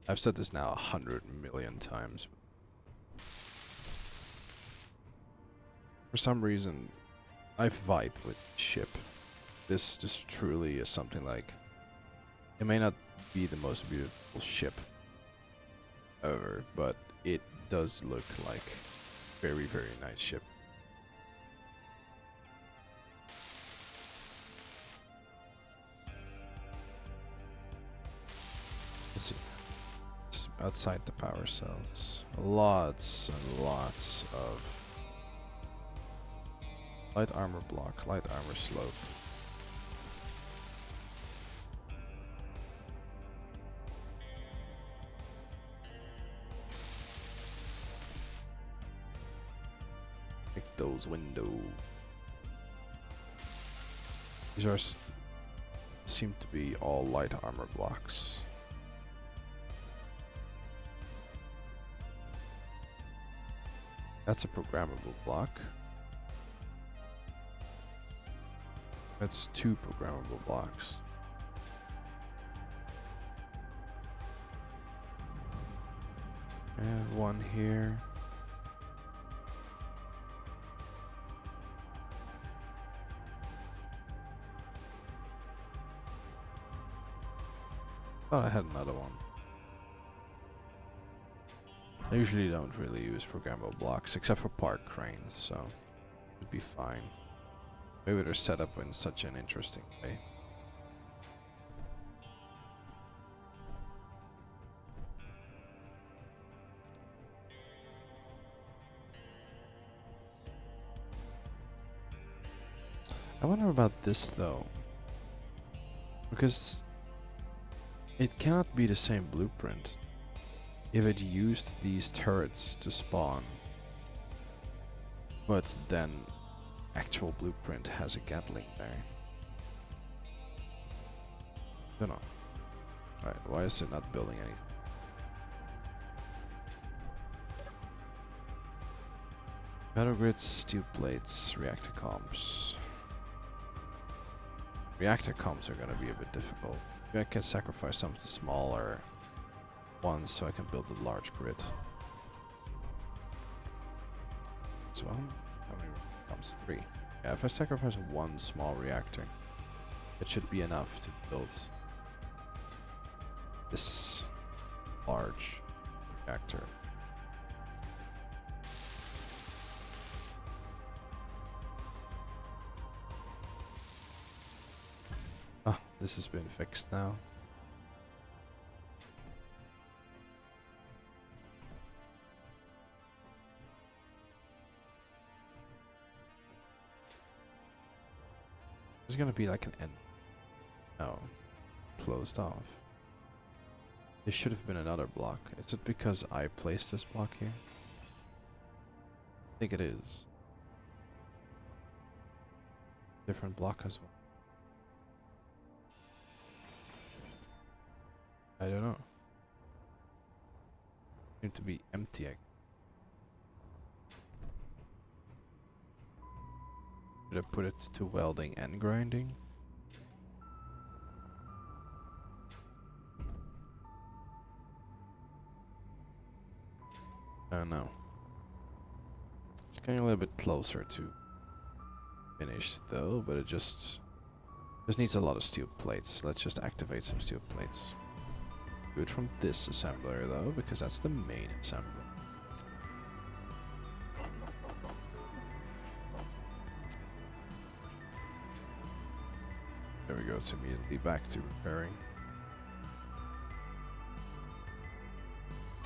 I've said this now 100 million times. For some reason, I vibe with ship. This just truly is something like... It may not be the most beautiful ship ever, but it does look like very, very nice ship. Let's see. It's outside the power cells. Lots and lots of light armor block, light armor slope. Make those windows. These are seem to be all light armor blocks. That's a programmable block. That's 2 programmable blocks. And 1 here. Thought I had another one. I usually don't really use programmable blocks except for park cranes, so it'd be fine. Maybe they're set up in such an interesting way. I wonder about this though, because it cannot be the same blueprint if it used these turrets to spawn, but then actual blueprint has a Gatling there. Don't know. Alright, why is it not building anything? Metal grids, steel plates, reactor comps. Reactor comps are gonna be a bit difficult. Maybe I can sacrifice some of the smaller ones so I can build a large grid. So how many comes 3? Yeah, if I sacrifice 1 small reactor, it should be enough to build this large reactor. Ah, this has been fixed now. There's gonna be like an end. No. Closed off. There should have been another block. Is it because I placed this block here? I think it is. Different block as well. I don't know. Seem to be empty. Should I put it to welding and grinding? I don't know. It's getting a little bit closer to finished though, but it just needs a lot of steel plates. Let's just activate some steel plates. Do it from this assembler though, because that's the main assembler. There we go, it's immediately back to repairing.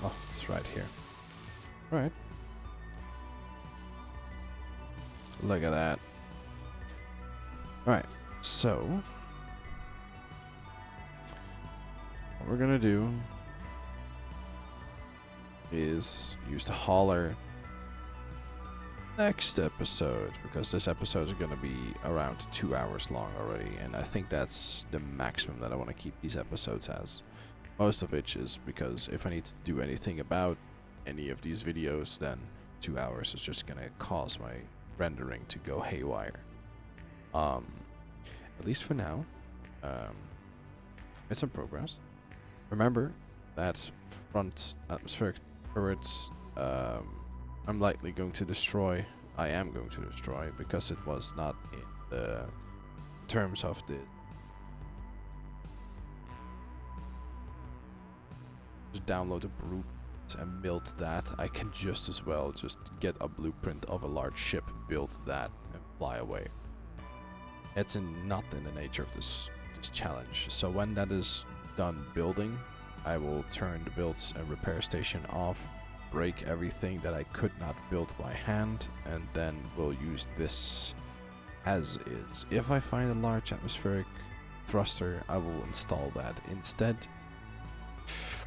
Oh, it's right here. Right. Look at that. Alright, so what we're gonna do is use the hauler next episode, because this episode is gonna be around 2 hours long already, and I think that's the maximum that I want to keep these episodes as. Most of which is because if I need to do anything about any of these videos, then 2 hours is just gonna cause my rendering to go haywire. At least for now, it's some progress. Remember that front atmospheric turrets, I'm likely going to destroy. I am going to destroy because it was not in the terms of the. Just download a blueprint and build that. I can just as well just get a blueprint of a large ship, build that, and fly away. It's not in the nature of this challenge. So when that is done building, I will turn the builds and repair station off, break everything that I could not build by hand, and then we'll use this as is. If I find a large atmospheric thruster, I will install that instead.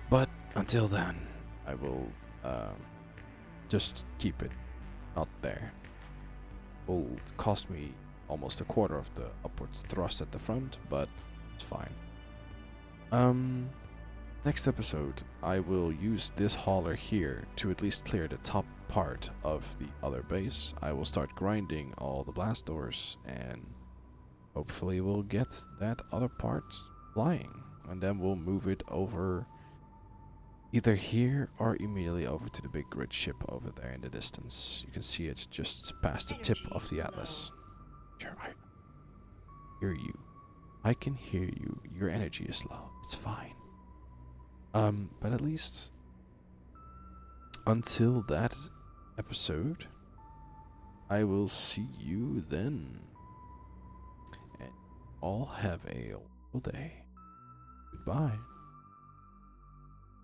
But until then, I will just keep it not there. It will cost me almost a quarter of the upwards thrust at the front, but it's fine. Next episode, I will use this hauler here to at least clear the top part of the other base. I will start grinding all the blast doors, and hopefully we'll get that other part flying, and then we'll move it over either here or immediately over to the big grid ship over there in the distance. You can see it just past the tip of the Atlas. Sure, I hear you. I can hear you. Your energy is low. It's fine. But at least until that episode, I will see you then. And all have a wonderful day. Goodbye.